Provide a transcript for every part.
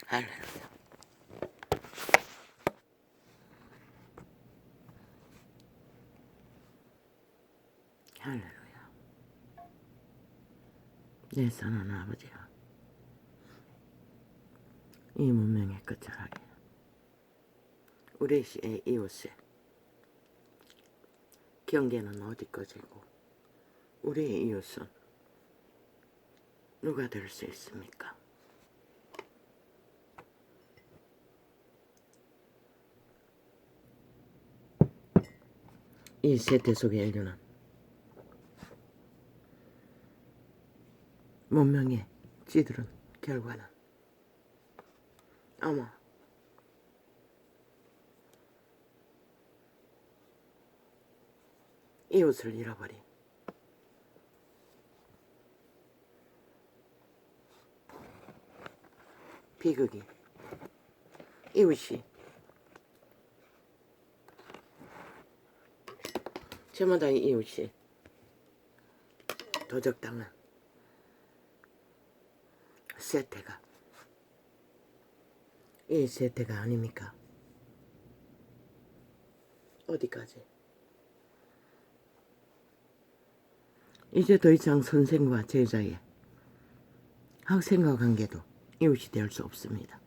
할렐루야. 할렐루야. 내 사랑하는 아버지야, 이 문명의 끝자락에 우리 시의 이웃의 경계는 어디까지고 우리의 이웃은 누가 될 수 있습니까? 이 세대 속의 인류는 문명의 찌들은 결과는 아마 이웃을 잃어버린 비극이 이웃이 저마다의 이웃이 도적당한 세태가 이 세태가 아닙니까? 어디까지? 이제 더 이상 선생과 제자의 학생과 관계도 이웃이 될 수 없습니다.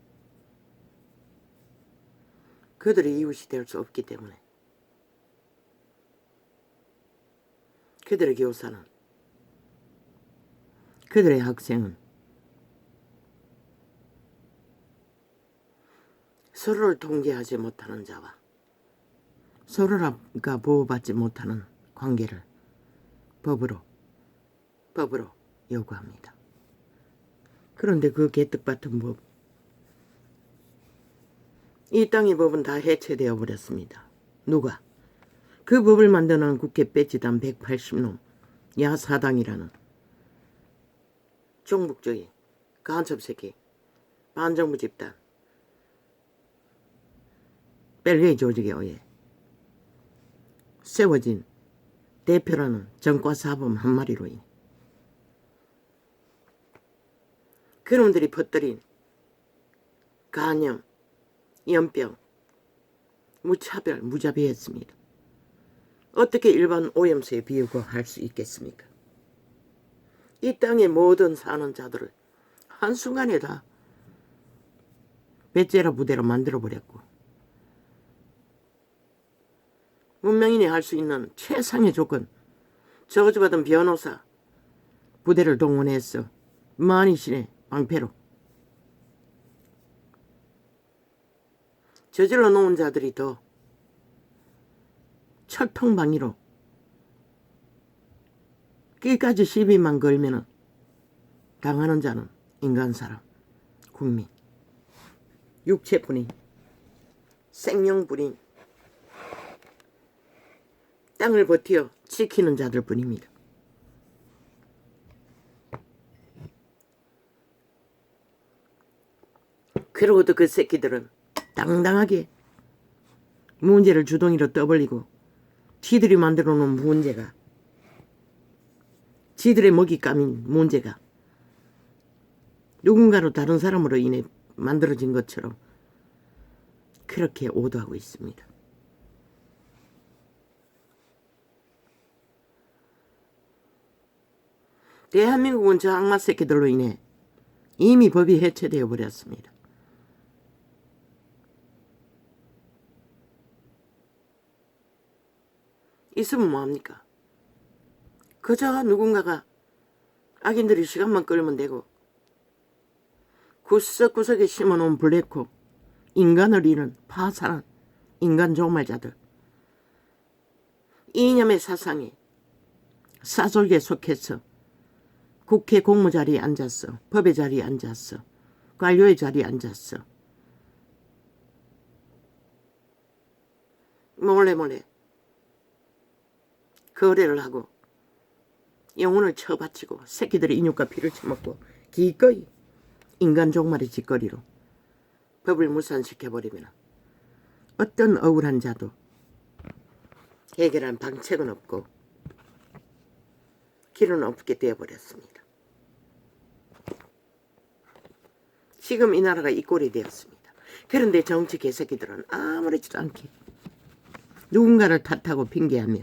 그들이 이웃이 될 수 없기 때문에 그들의 교사는, 그들의 학생은 서로를 통제하지 못하는 자와 서로가 보호받지 못하는 관계를 법으로 요구합니다. 그런데 그 개떡같은 법, 이 땅의 법은 다 해체되어 버렸습니다. 누가? 그 법을 만드는 국회 배지단 180놈 야사당이라는 종북주의 간첩새끼 반정부 집단 벨웨이 조직에 의해 세워진 대표라는 전과사범 한 마리로 인해 그놈들이 퍼뜨린 간염, 연병, 무차별, 무자비했습니다. 어떻게 일반 오염수에 비유고 할 수 있겠습니까? 이 땅의 모든 사는 자들을 한순간에 다 배째라 부대로 만들어버렸고 문명인이 할 수 있는 최상의 조건, 저주받은 변호사 부대를 동원해서 만이신의 방패로 저질러 놓은 자들이 더 철통방위로 끝까지 시비만 걸면은 당하는 자는 인간사람, 국민, 육체뿐인, 생명뿐인 땅을 버티어 지키는 자들 뿐입니다. 그러고도 그 새끼들은 당당하게 문제를 주둥이로 떠벌리고 지들이 만들어 놓은 문제가, 지들의 먹잇감인 문제가 누군가로 다른 사람으로 인해 만들어진 것처럼 그렇게 오도하고 있습니다. 대한민국은 저 악마 새끼들로 인해 이미 법이 해체되어 버렸습니다. 있으면 뭐합니까? 그저 누군가가 악인들이 시간만 끌면 되고 구석구석에 심어놓은 블랙홀, 인간을 잃은 파산한 인간 종말자들, 이념의 사상이 사설계에 속해서 국회 공무 자리에 앉았어, 법의 자리에 앉았어, 관료의 자리에 앉았어, 몰래 거래를 하고 영혼을 쳐바치고 새끼들의 인육과 피를 처먹고 기꺼이 인간 종말의 짓거리로 법을 무산시켜버리면 어떤 억울한 자도 해결한 방책은 없고 길은 없게 되어버렸습니다. 지금 이 나라가 이 꼴이 되었습니다. 그런데 정치 개새끼들은 아무렇지도 않게 누군가를 탓하고 핑계하며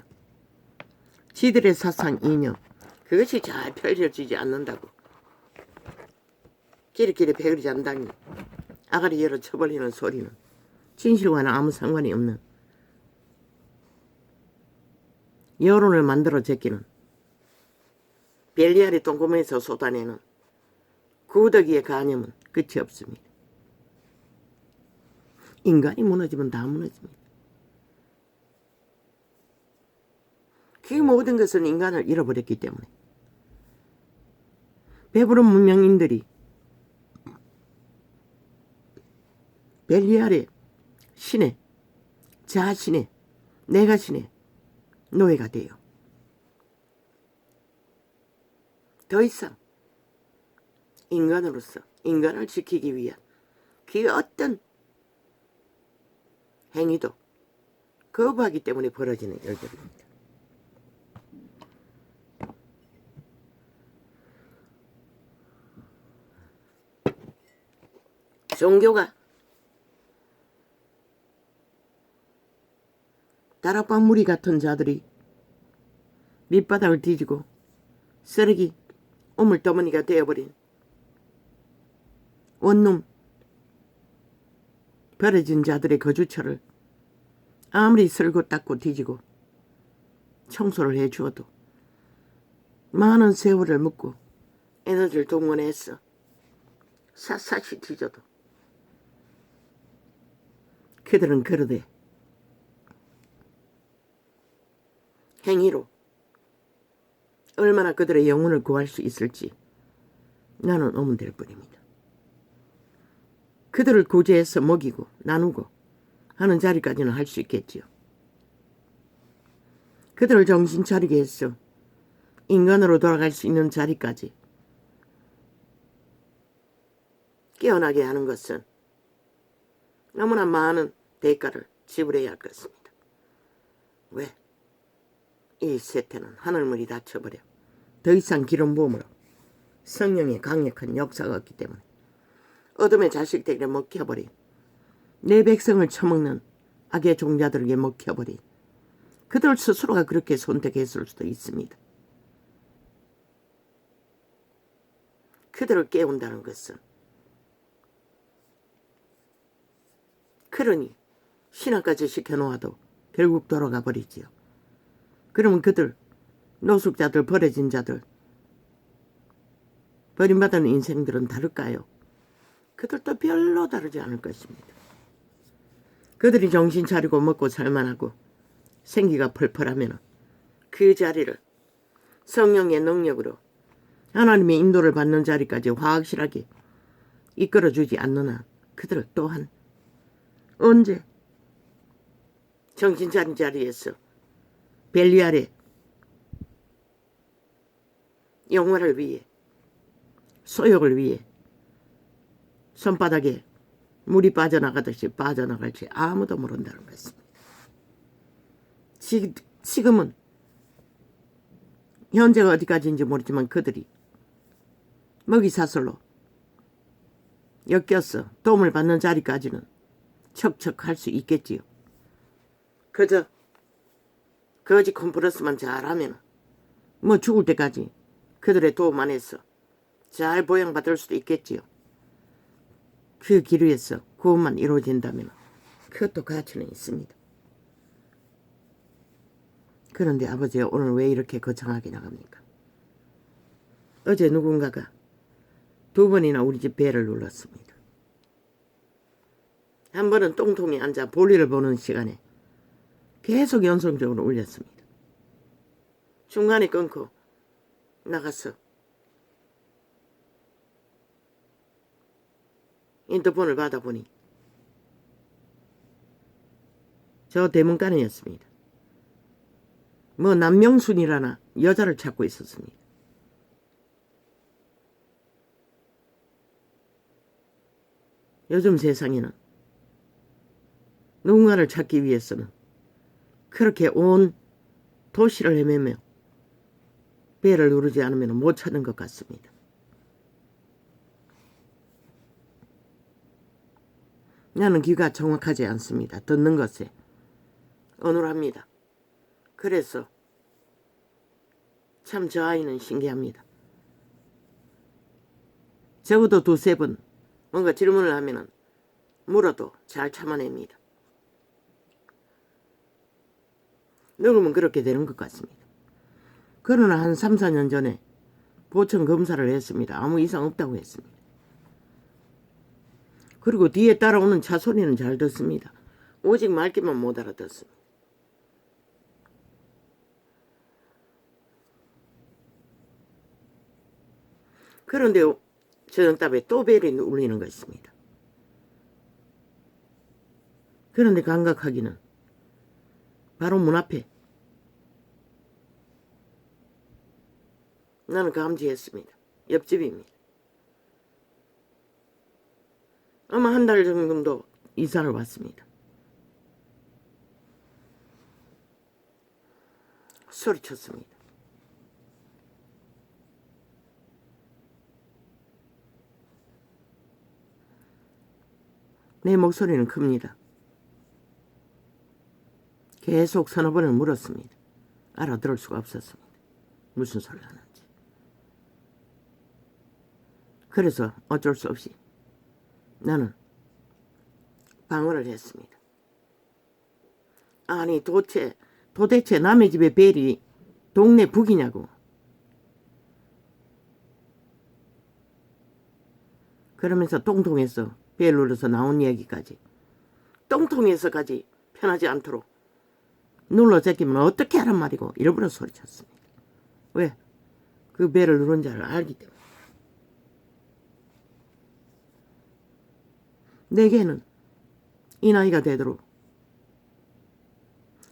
지들의 사상 이념 그것이 잘 펼쳐지지 않는다고 끼리끼리 배그리 잔다니 아가리 열어 쳐버리는 소리는 진실과는 아무 상관이 없는 여론을 만들어 제끼는 벨리알이 똥구멍에서 쏟아내는 구더기의 간염은 끝이 없습니다. 인간이 무너지면 다 무너집니다. 그 모든 것은 인간을 잃어버렸기 때문에 배부른 문명인들이 벨리알의 신의 자신의 내가 신의 노예가 돼요. 더 이상 인간으로서 인간을 지키기 위한 그 어떤 행위도 거부하기 때문에 벌어지는 일들입니다. 종교가 다락방 무리 같은 자들이 밑바닥을 뒤지고 쓰레기 우물더머니가 되어버린 원룸 버려진 자들의 거주처를 아무리 쓸고 닦고 뒤지고 청소를 해주어도 많은 세월을 묻고 에너지를 동원해서 샅샅이 뒤져도 그들은 그러되 행위로 얼마나 그들의 영혼을 구할 수 있을지 나는 의문될 뿐입니다. 그들을 구제해서 먹이고 나누고 하는 자리까지는 할 수 있겠지요. 그들을 정신 차리게 해서 인간으로 돌아갈 수 있는 자리까지 깨어나게 하는 것은 너무나 많은 대가를 지불해야 할 것입니다. 왜? 이 세태는 하늘물이 닫혀버려 더 이상 기름 부음으로 성령의 강력한 역사가 없기 때문에 어둠의 자식들에게 먹혀버린 내 백성을 처먹는 악의 종자들에게 먹혀버린 그들 스스로가 그렇게 선택했을 수도 있습니다. 그들을 깨운다는 것은 그러니 신앙까지 시켜놓아도 결국 돌아가 버리지요. 그러면 그들 노숙자들 버려진 자들 버림받은 인생들은 다를까요? 그들도 별로 다르지 않을 것입니다. 그들이 정신 차리고 먹고 살만하고 생기가 펄펄하면 그 자리를 성령의 능력으로 하나님의 인도를 받는 자리까지 확실하게 이끌어주지 않는 한 그들 또한 언제 정신 차린 자리에서 벨리알의 영화를 위해 소욕을 위해 손바닥에 물이 빠져나가듯이 빠져나갈지 아무도 모른다는 것입니다. 지금은 현재가 어디까지인지 모르지만 그들이 먹이사슬로 엮여서 도움을 받는 자리까지는 척척할 수 있겠지요. 그저 거지 콤프러스만 잘하면 뭐 죽을 때까지 그들의 도움 안에서 잘 보양받을 수도 있겠지요. 그 길 위에서 구원만 이루어진다면 그것도 가치는 있습니다. 그런데 아버지가 오늘 왜 이렇게 거창하게 나갑니까? 어제 누군가가 2번이나 우리 집 배를 눌렀습니다. 한 번은 똥통에 앉아 볼일을 보는 시간에 계속 연속적으로 울렸습니다. 중간에 끊고 나가서 인터폰을 받아보니 저 대문간이었습니다. 뭐 남명순이라나 여자를 찾고 있었습니다. 요즘 세상에는 누군가를 찾기 위해서는 그렇게 온 도시를 헤매며 배를 누르지 않으면 못 찾는 것 같습니다. 나는 귀가 정확하지 않습니다. 듣는 것에 어눌합니다. 그래서 참 저 아이는 신기합니다. 적어도 두세 번 뭔가 질문을 하면은 물어도 잘 참아냅니다. 늙으면 그렇게 되는 것 같습니다. 그러나 한 3, 4년 전에 보청 검사를 했습니다. 아무 이상 없다고 했습니다. 그리고 뒤에 따라오는 차 소리는 잘 듣습니다. 오직 말귀만 못 알아듣습니다. 그런데 저녁답에 또 벨이 울리는 것입니다. 그런데 감각하기는 바로 문 앞에 나는 감지했습니다. 옆집입니다. 아마 한 달 정도 이사를 왔습니다. 소리쳤습니다. 내 목소리는 큽니다. 계속 서너 번을 물었습니다. 알아들을 수가 없었습니다. 무슨 소리를 하는지. 그래서 어쩔 수 없이 나는 방어를 했습니다. 아니 도대체 남의 집에 벨이 동네 북이냐고. 그러면서 똥통에서 벨 눌러서 나온 이야기까지 똥통에서까지 편하지 않도록 눌러 제끼면 어떻게 하란 말이고 일부러 소리쳤습니다. 왜? 그 벨을 누른 자를 알기 때문에. 내게는 이 나이가 되도록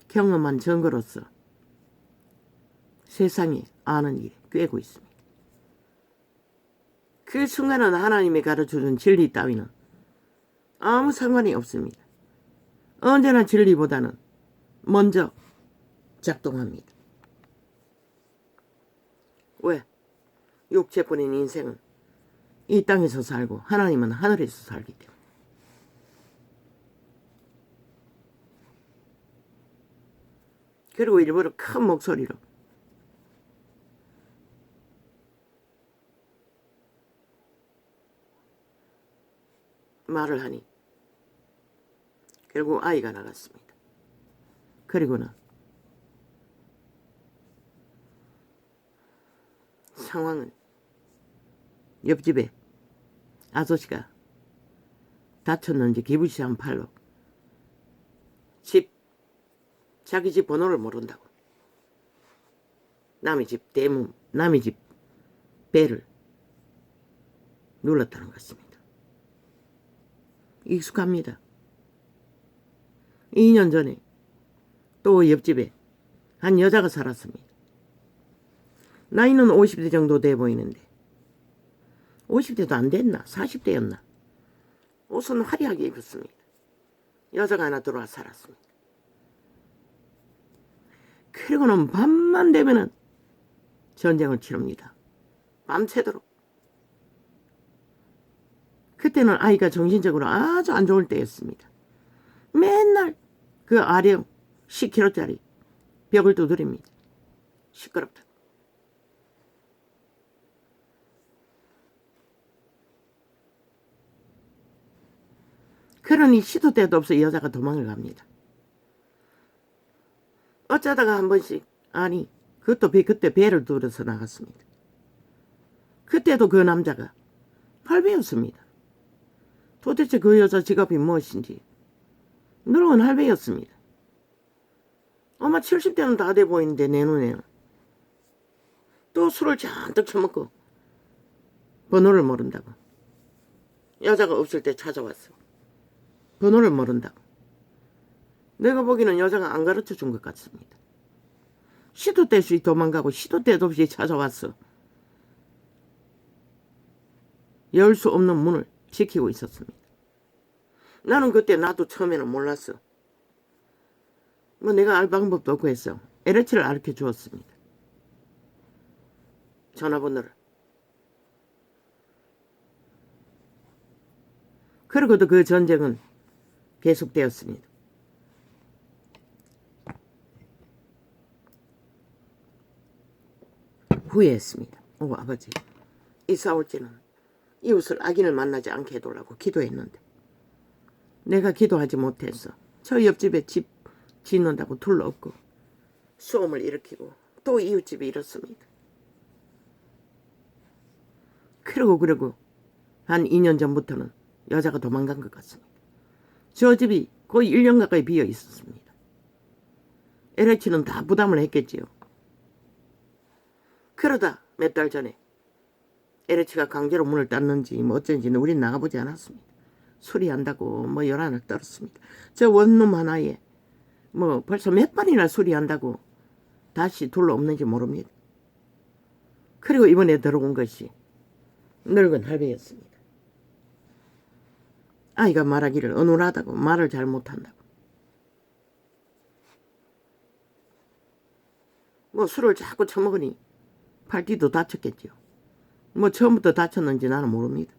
경험한 증거로서 세상에 아는 일이 꿰고 있습니다. 그 순간은 하나님이 가르쳐준 진리 따위는 아무 상관이 없습니다. 언제나 진리보다는 먼저 작동합니다. 왜? 육체뿐인 인생은 이 땅에서 살고 하나님은 하늘에서 살기 때문에. 그리고 일부러 큰 목소리로 말을 하니 결국 아이가 나갔습니다. 그리고는 상황은 옆집에 아저씨가 다쳤는지 기부시한 팔로 자기 집 번호를 모른다고 남의 집 대문, 남의 집 벨을 눌렀다는 것입니다. 익숙합니다. 2년 전에 또 옆집에 한 여자가 살았습니다. 나이는 50대 정도 돼 보이는데 50대도 안 됐나? 40대였나? 옷은 화려하게 입었습니다. 여자가 하나 들어와 살았습니다. 그리고는 밤만 되면은 전쟁을 치릅니다. 밤새도록. 그때는 아이가 정신적으로 아주 안 좋을 때였습니다. 맨날 그 아령 10kg짜리 벽을 두드립니다. 시끄럽다. 그러니 시도 때도 없어 여자가 도망을 갑니다. 어쩌다가 한 번씩 그때 배를 들어서 나갔습니다. 그때도 그 남자가 할배였습니다. 도대체 그 여자 직업이 무엇인지 늙은 할배였습니다. 아마 70대는 다 돼 보이는데 내 눈에는. 또 술을 잔뜩 처먹고 번호를 모른다고. 여자가 없을 때 찾아왔어. 번호를 모른다고. 내가 보기에는 여자가 안 가르쳐 준 것 같습니다. 시도 때 없이 도망가고 시도 때도 없이 찾아왔어. 열 수 없는 문을 지키고 있었습니다. 나는 그때 나도 처음에는 몰랐어. 내가 알 방법도 없고 했어. LH를 가르쳐 주었습니다. 전화번호를. 그리고도 그 전쟁은 계속되었습니다. 후회했습니다. 아버지, 이사 올 때는 이웃을 악인을 만나지 않게 해달라고 기도했는데 내가 기도하지 못해서 저 옆집에 집 짓는다고 둘러엎고 소음을 일으키고 또 이웃집이 이렇습니다. 그러고 한 2년 전부터는 여자가 도망간 것 같습니다. 저 집이 거의 1년 가까이 비어 있었습니다. LH는 다 부담을 했겠지요. 그러다 몇 달 전에 LH가 강제로 문을 닫는지 뭐 어쩐지는 우린 나가보지 않았습니다. 수리한다고 뭐 열한을 떨었습니다. 저 원룸 하나에 뭐 벌써 몇 번이나 수리한다고 다시 둘러없는지 모릅니다. 그리고 이번에 들어온 것이 늙은 할배였습니다. 아이가 말하기를 어눌하다고 말을 잘 못한다고. 뭐 술을 자꾸 처먹으니 팔뒤도 다쳤겠죠. 뭐 처음부터 다쳤는지 나는 모릅니다.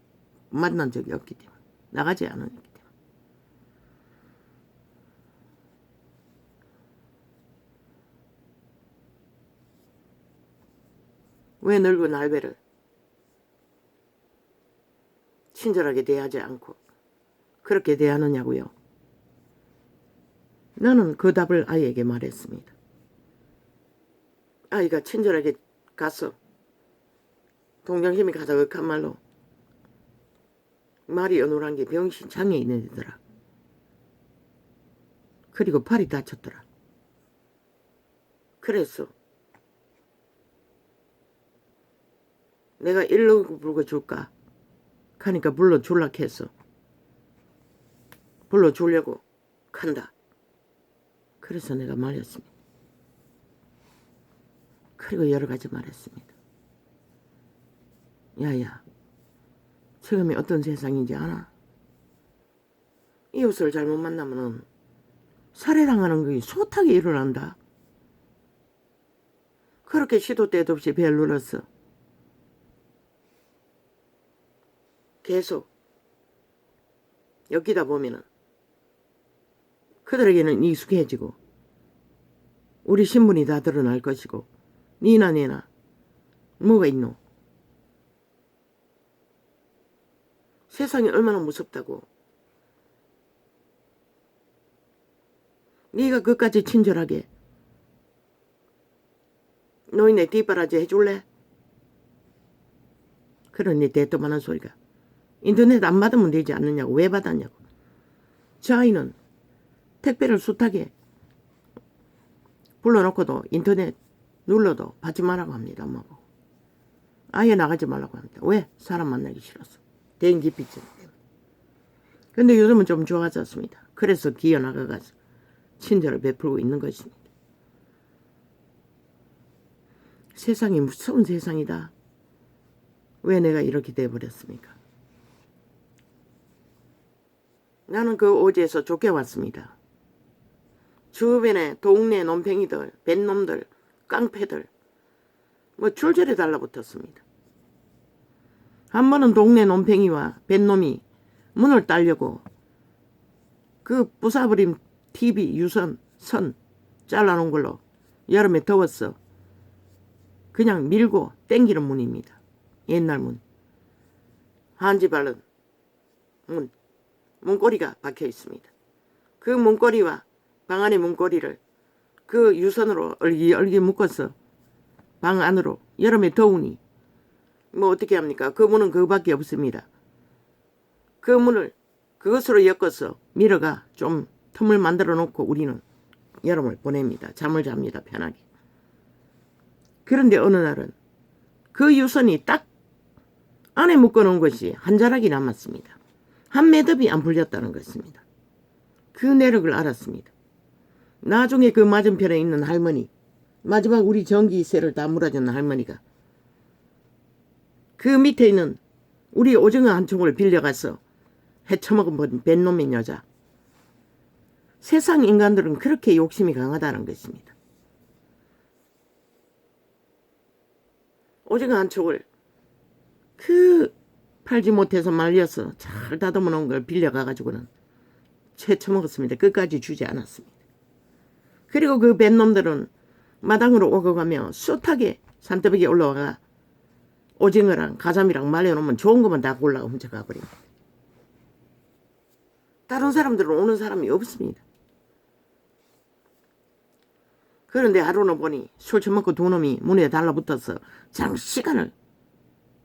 만난 적이 없기 때문에. 나가지 않았기 때문에. 왜 늙은 할배를 친절하게 대하지 않고 그렇게 대하느냐고요. 나는 그 답을 아이에게 말했습니다. 아이가 친절하게 가서 동정심이 가득한 말로 말이 어눌한 게 병신 장애인이더라. 그리고 팔이 다쳤더라. 그래서 내가 119 불러줄까? 하니까 불러줄라 해서 불러주려고 간다. 그래서 내가 말렸습니다. 그리고 여러 가지 말했습니다. 야야, 지금이 어떤 세상인지 알아? 이웃을 잘못 만나면은 살해당하는 게 숱하게 일어난다. 그렇게 시도 때도 없이 벨 눌렀어. 계속 엮이다 보면은 그들에게는 익숙해지고 우리 신분이 다 드러날 것이고 니나 내나 뭐가 있노? 세상이 얼마나 무섭다고. 네가 그까지 친절하게 노인네 뒷바라지 해줄래? 그런 네 대또만한 소리가. 인터넷 안 받으면 되지 않느냐고. 왜 받았냐고. 저 아이는 택배를 숱하게 불러놓고도 인터넷 눌러도 받지 말라고 합니다. 엄마고. 아예 나가지 말라고 합니다. 왜? 사람 만나기 싫어서. 대인기피증 때문에. 근데 요즘은 좀 좋아졌습니다. 그래서 기어 나가가서 친절을 베풀고 있는 것입니다. 세상이 무서운 세상이다. 왜 내가 이렇게 돼버렸습니까? 나는 그 오지에서 쫓겨왔습니다. 주변에 동네 논팽이들, 뱃놈들, 깡패들 뭐 줄줄이 달라붙었습니다. 한 번은 동네 논팽이와 뱃놈이 문을 따려고 그 부숴버린 TV 유선 선 잘라놓은 걸로 여름에 더웠어 그냥 밀고 땡기는 문입니다. 옛날 문. 한지 바른 문. 문고리가 박혀 있습니다. 그 문고리와 방 안의 문고리를 그 유선으로 얼기 묶어서 방 안으로 여름에 더우니 뭐 어떻게 합니까? 그 문은 그거밖에 없습니다. 그 문을 그것으로 엮어서 밀어가 좀 틈을 만들어 놓고 우리는 여름을 보냅니다. 잠을 잡니다. 편하게. 그런데 어느 날은 그 유선이 딱 안에 묶어놓은 것이 한 자락이 남았습니다. 한 매듭이 안 풀렸다는 것입니다. 그 내력을 알았습니다. 나중에 그 맞은편에 있는 할머니, 마지막 우리 전기세를 다 물어주는 할머니가 그 밑에 있는 우리 오징어 한 총을 빌려가서 헤쳐먹은 뱃놈인 여자. 세상 인간들은 그렇게 욕심이 강하다는 것입니다. 오징어 한 촉을 그 팔지 못해서 말려서 잘 다듬어 놓은 걸 빌려가가지고는 채쳐먹었습니다. 끝까지 주지 않았습니다. 그리고 그 뱃놈들은 마당으로 오고 가며 숱하게 산더벽에 올라와가 오징어랑 가자미랑 말려놓으면 좋은 것만 다 골라가 훔쳐가 버립니다. 다른 사람들은 오는 사람이 없습니다. 그런데 하루는 보니 술 처먹고 두 놈이 문에 달라붙어서 장시간을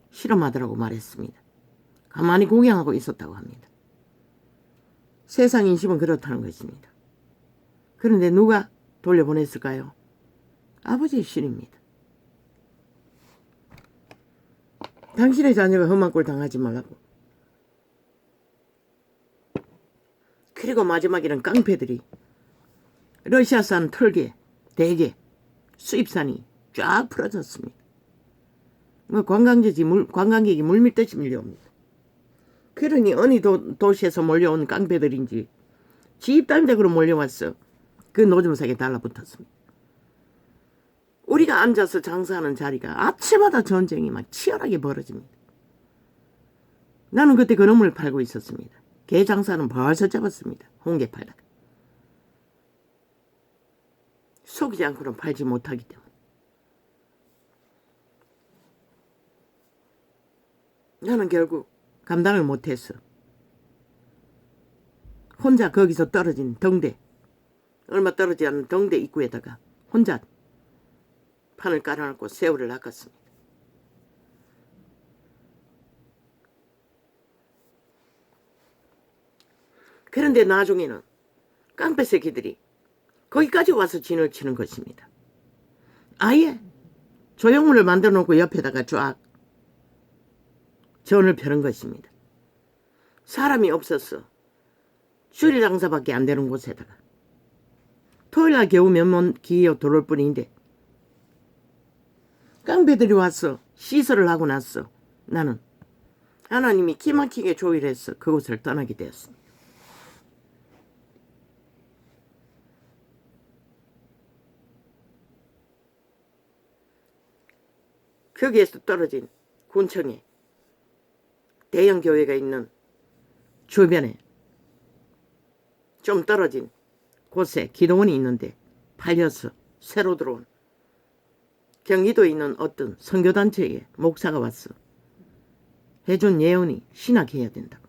실험하더라고 말했습니다. 가만히 구경하고 있었다고 합니다. 세상 인심은 그렇다는 것입니다. 그런데 누가 돌려보냈을까요? 아버지의 신입니다. 당신의 자녀가 험한 꼴 당하지 말라고. 그리고 마지막에는 깡패들이 러시아산 털개, 대게, 수입산이 쫙 풀어졌습니다. 관광객이 물밀듯이 밀려옵니다. 그러니 어느 도시에서 몰려온 깡패들인지 집단적으로 몰려왔어 그 노점상에 달라붙었습니다. 우리가 앉아서 장사하는 자리가 아침마다 전쟁이 막 치열하게 벌어집니다. 나는 그때 그놈을 팔고 있었습니다. 개 장사는 벌써 잡았습니다. 홍게 팔다가. 속이지 않고는 팔지 못하기 때문에. 나는 결국 감당을 못했어. 혼자 거기서 떨어진 덩대, 얼마 떨어지지 않은 덩대 입구에다가 혼자 판을 깔아놓고 새우를 낚았습니다. 그런데 나중에는 깡패 새끼들이 거기까지 와서 진을 치는 것입니다. 아예 조형물을 만들어 놓고 옆에다가 쫙 전을 펴는 것입니다. 사람이 없었어. 주일 장사밖에 안 되는 곳에다가. 토요일날 겨우 몇번 기어 들어올 뿐인데 깡패들이 와서 시설을 하고 났어. 나는 하나님이 기막히게 조율해서 그곳을 떠나게 되었습니다. 거기에서 떨어진 군청에 대형 교회가 있는 주변에 좀 떨어진 곳에 기도원이 있는데 팔려서 새로 들어온 경기도에 있는 어떤 선교단체의 목사가 왔어. 해준 예언이 신학해야 된다고.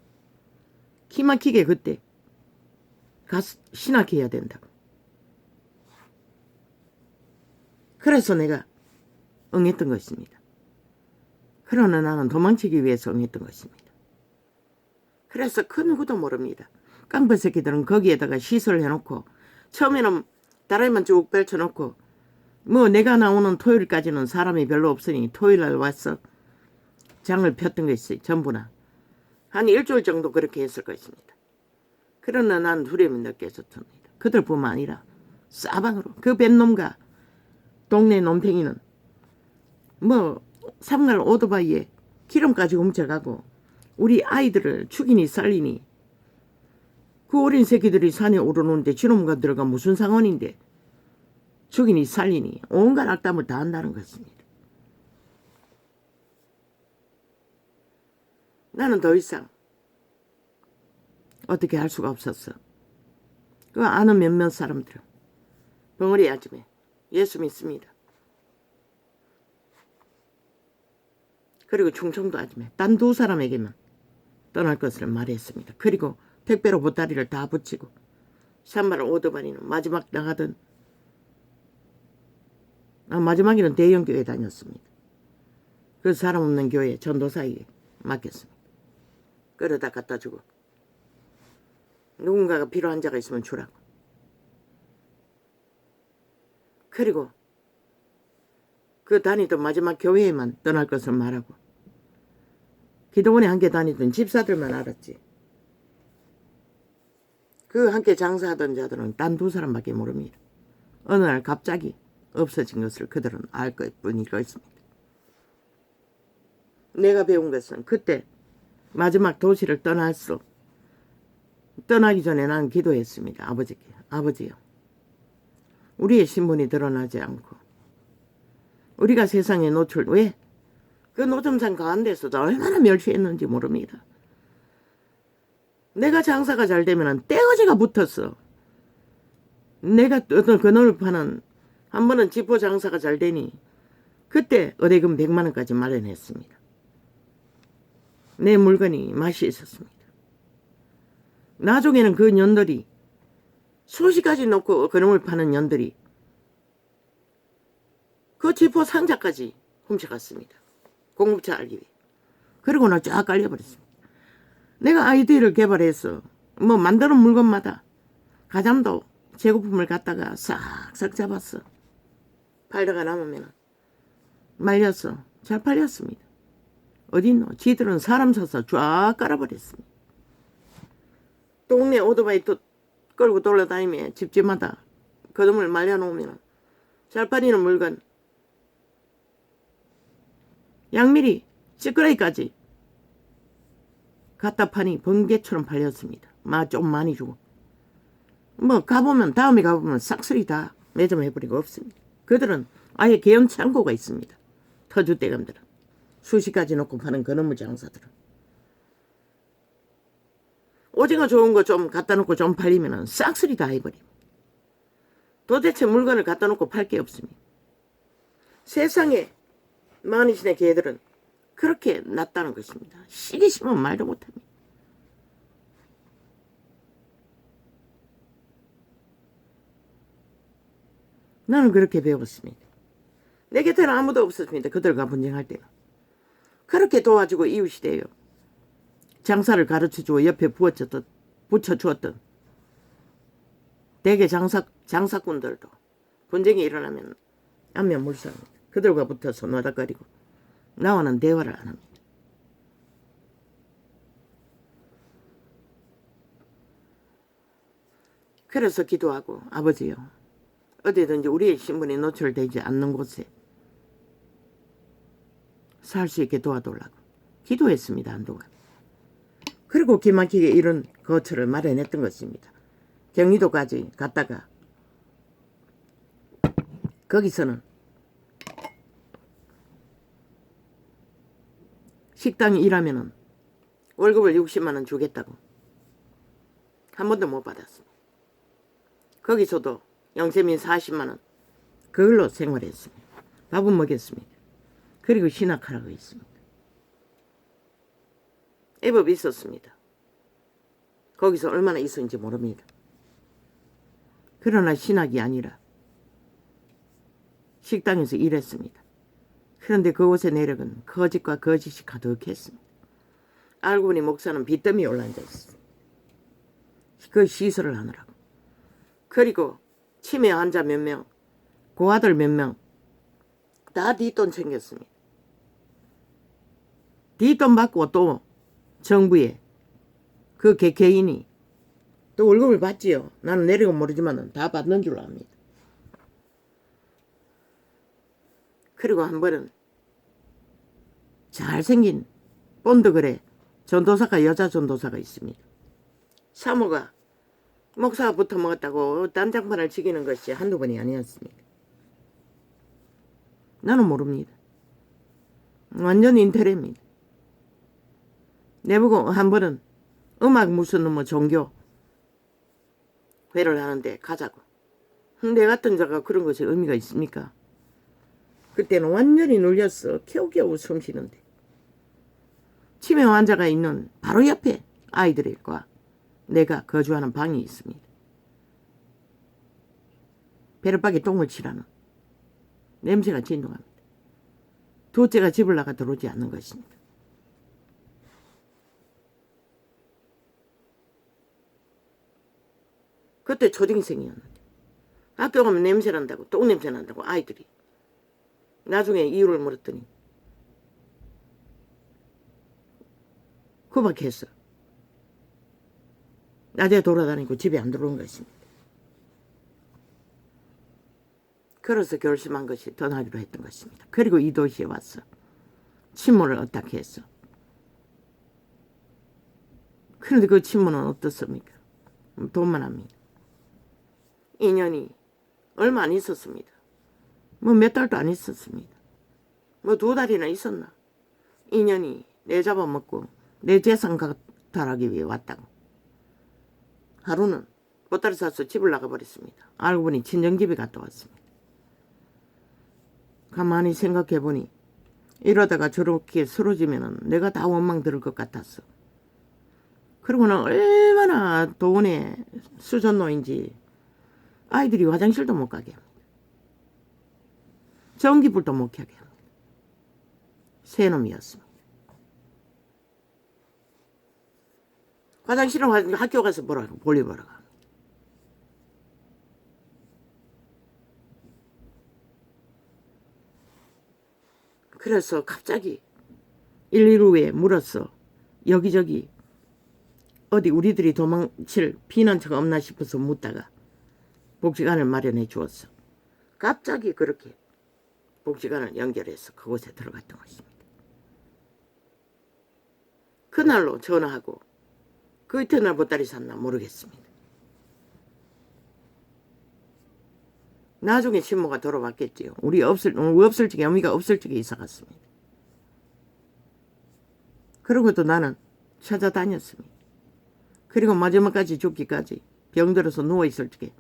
기막히게 그때 가서 신학해야 된다고. 그래서 내가 응했던 것입니다. 그러나 나는 도망치기 위해서 응했던 것입니다. 그래서 그 누구도 모릅니다. 깡패 새끼들은 거기에다가 시설을 해놓고 처음에는 다리만 쭉 펼쳐놓고 뭐 내가 나오는 토요일까지는 사람이 별로 없으니 토요일날 와서 장을 폈던 것이 전부나 한 일주일 정도 그렇게 했을 것입니다. 그러나 난 두려움이 느껴졌습니다. 그들뿐만 아니라 싸방으로 그 뱃놈과 동네 놈팽이는 뭐 삼갈 오토바이에 기름까지 훔쳐가고 우리 아이들을 죽이니 살리니 그 어린 새끼들이 산에 오르는데 지놈과 들어가 무슨 상관인데 죽이니 살리니 온갖 악담을 다 한다는 것입니다. 나는 더 이상 어떻게 할 수가 없었어. 그 아는 몇몇 사람들은 벙어리 아줌에 예수 믿습니다. 그리고 충청도 아줌에 단 두 사람에게만 떠날 것을 말했습니다. 그리고 택배로 보따리를 다 붙이고 산마를 오토바이는 마지막 나가던 마지막에는 대형 교회 다녔습니다. 그 사람 없는 교회 전도사에게 맡겼습니다. 끌어다 갖다 주고 누군가가 필요한 자가 있으면 주라고. 그리고 그 다니던 마지막 교회에만 떠날 것을 말하고 기도원에 함께 다니던 집사들만 알았지. 그 함께 장사하던 자들은 단 두 사람밖에 모릅니다. 어느 날 갑자기 없어진 것을 그들은 알 것뿐일 것입니다. 내가 배운 것은 그때 마지막 도시를 떠나기 전에 난 기도했습니다. 아버지께. 아버지요. 우리의 신분이 드러나지 않고 우리가 세상에 왜? 그 노점상 가운데서도 얼마나 멸시했는지 모릅니다. 내가 장사가 잘 되면은 떼거지가 붙었어. 내가 어떤 그놈을 파는 한 번은 지포 장사가 잘 되니 그때 의뢰금 100만 원까지 마련했습니다. 내 물건이 맛이 있었습니다. 나중에는 그 년들이 수시까지 놓고 그놈을 파는 년들이 그 지포 상자까지 훔쳐갔습니다. 공급처 알기 위해. 그리고 나 쫙 깔려버렸습니다. 내가 아이디어를 개발해서 뭐 만드는 물건마다 가장도 재고품을 갖다가 싹싹 잡았어. 팔다가 남으면 말렸어. 잘 팔렸습니다. 어딨노? 지들은 사람 사서 쫙 깔아버렸습니다. 동네 오토바이 또 끌고 돌아다니며 집집마다 그놈을 말려놓으면 잘 팔리는 물건 양미리 찌끄러기까지 갖다 파니 번개처럼 팔렸습니다. 좀 많이 주고. 뭐 다음에 가보면 싹쓸이 다 매점해버리고 없습니다. 그들은 아예 개연 창고가 있습니다. 터줏대감들은. 수시까지 놓고 파는 그놈의 장사들은. 오징어 좋은 거 좀 갖다 놓고 좀 팔리면 싹쓸이 다 해버립니다. 도대체 물건을 갖다 놓고 팔 게 없습니다. 세상에 만이신의 개들은 그렇게 낫다는 것입니다. 시기심은 말도 못합니다. 나는 그렇게 배웠습니다. 내 곁에는 아무도 없었습니다. 그들과 분쟁할 때는. 그렇게 도와주고 이웃이 돼요. 장사를 가르쳐주고 옆에 붙여주었던 대개 장사꾼들도 분쟁이 일어나면 안면물사합니다. 그들과 붙어서 노닥거리고 나와는 대화를 안 합니다. 그래서 기도하고 아버지요, 어디든지 우리의 신분이 노출되지 않는 곳에 살 수 있게 도와달라고 기도했습니다. 한동안. 그리고 기막히게 이런 거처를 마련했던 것입니다. 경기도까지 갔다가 거기서는 식당에 일하면은 월급을 60만 원 주겠다고 한 번도 못 받았습니다. 거기서도 영세민 40만 원 그걸로 생활했습니다. 밥은 먹였습니다. 그리고 신학하라고 했습니다. 애법이 있었습니다. 거기서 얼마나 있었는지 모릅니다. 그러나 신학이 아니라 식당에서 일했습니다. 그런데 그곳의 내력은 거짓과 거짓이 가득했습니다. 알고 보니 목사는 빚더미에 올라앉아 있습니다. 그 시설을 하느라고. 그리고 치매 환자 몇 명, 고아들 몇 명 다 뒷돈 챙겼습니다. 뒷돈 받고 또 정부에 그 개인이 또 월급을 받지요. 나는 내력은 모르지만 다 받는 줄로 압니다. 그리고 한 번은 잘생긴 본드그레 전도사가 여자 전도사가 있습니다. 사모가 목사가 붙어 먹었다고 딴장판을 지기는 것이 한두 번이 아니었습니다. 나는 모릅니다. 완전 인테리입니다. 내보고 한 번은 음악 무슨 뭐 종교 회를 하는데 가자고. 내 같은 자가 그런 것에 의미가 있습니까? 그때는 완전히 눌렸어. 겨우겨우 숨 쉬는데. 치매 환자가 있는 바로 옆에 아이들과 내가 거주하는 방이 있습니다. 베르박에 똥을 치라는 냄새가 진동합니다. 둘째가 집을 나가 들어오지 않는 것입니다. 그때 초등생이었는데 학교 가면 냄새 난다고 똥 냄새 난다고 아이들이. 나중에 이유를 물었더니 구박했어. 낮에 돌아다니고 집에 안 들어온 것입니다. 그래서 결심한 것이 떠나기로 했던 것입니다. 그리고 이 도시에 왔어. 친모를 어떻게 했어. 그런데 그 친모는 어떻습니까? 돈만 합니다. 인연이 얼마 안 있었습니다. 뭐 몇 달도 안 있었습니다. 뭐 2달이나 있었나. 인연이 내 잡아먹고 내 재산 가탈하기 위해 왔다고. 하루는 보따리 싸서 집을 나가버렸습니다. 알고 보니 친정집에 갔다 왔습니다. 가만히 생각해보니 이러다가 저렇게 쓰러지면 내가 다 원망 들을 것 같았어. 그러고는 얼마나 돈에 수전노인지 아이들이 화장실도 못 가게 합니다. 전기불도 못 켜게 합니다. 새 놈이었습니다. 화장실은 학교 가서 보라고 볼일 보라고 합니다. 그래서 갑자기 119에 물었어. 여기저기 어디 우리들이 도망칠 피난처가 없나 싶어서 묻다가 복지관을 마련해 주었어. 갑자기 그렇게 복지관을 연결해서 그곳에 들어갔던 것입니다. 그날로 전화하고 그 이튿날 보따리 샀나 모르겠습니다. 나중에 친모가 돌아왔겠지요. 우리 없을 적에 어미가 없을 적에 이사 갔습니다. 그러고도 나는 찾아다녔습니다. 그리고 마지막까지 죽기까지 병들어서 누워있을 적에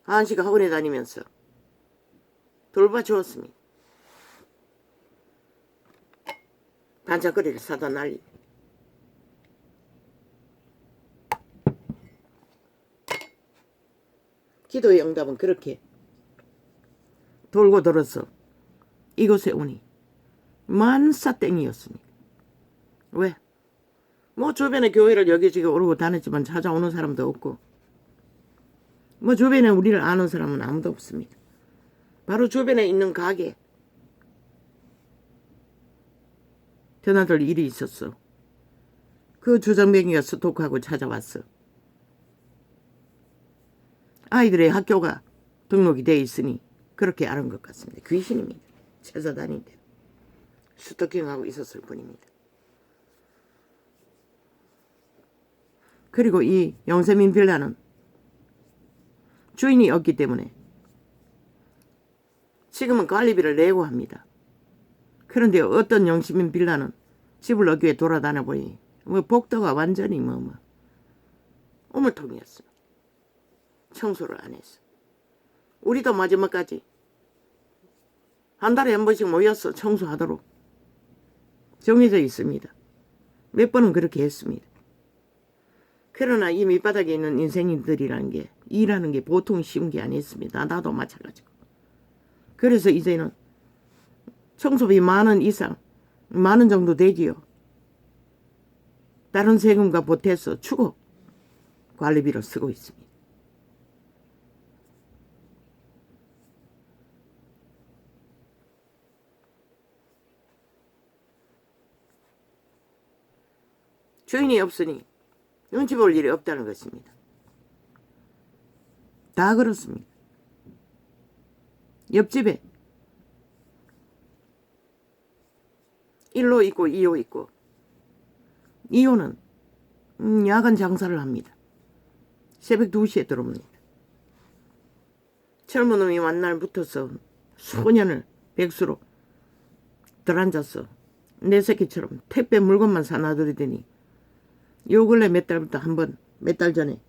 한시가 학원에 다니면서 돌봐주었습니다. 반찬거리를 사다 날리. 기도의 응답은 그렇게 돌고 돌아서 이곳에 오니 만사땡이었습니다. 왜? 뭐 주변에 교회를 여기저기 오르고 다녔지만 찾아오는 사람도 없고 뭐 주변에 우리를 아는 사람은 아무도 없습니다. 바로 주변에 있는 가게 드나들 일이 있었어. 그 주정뱅이가 스토크하고 찾아왔어. 아이들의 학교가 등록이 돼 있으니 그렇게 알은 것 같습니다. 귀신입니다. 찾아다닐 때 스토킹하고 있었을 뿐입니다. 그리고 이 영세민 빌라는 주인이 없기 때문에 지금은 관리비를 내고 합니다. 그런데 어떤 영세민 빌라는 집을 얻기 위해 돌아다녀 보니 복도가 완전히 우물통이었습니다. 청소를 안 했어. 우리도 마지막까지 한 달에 한 번씩 모여서 청소하도록 정해져 있습니다. 몇 번은 그렇게 했습니다. 그러나 이 밑바닥에 있는 인생인들이라는 게 일하는 게 보통 쉬운 게 아니었습니다. 나도 마찬가지고. 그래서 이제는 청소비 10,000원 이상 10,000원 정도 되지요. 다른 세금과 보태서 추고 관리비로 쓰고 있습니다. 주인이 없으니 눈치 볼 일이 없다는 것입니다. 다 그렇습니다. 옆집에 1호 있고 2호 있고 2호는 야간 장사를 합니다. 새벽 2시에 들어옵니다. 젊은 놈이 만날 붙어서 소년을 백수로 들어앉아서 내 새끼처럼 택배 물건만 사놔드리더니 요 근래 몇 달부터 몇 달 전에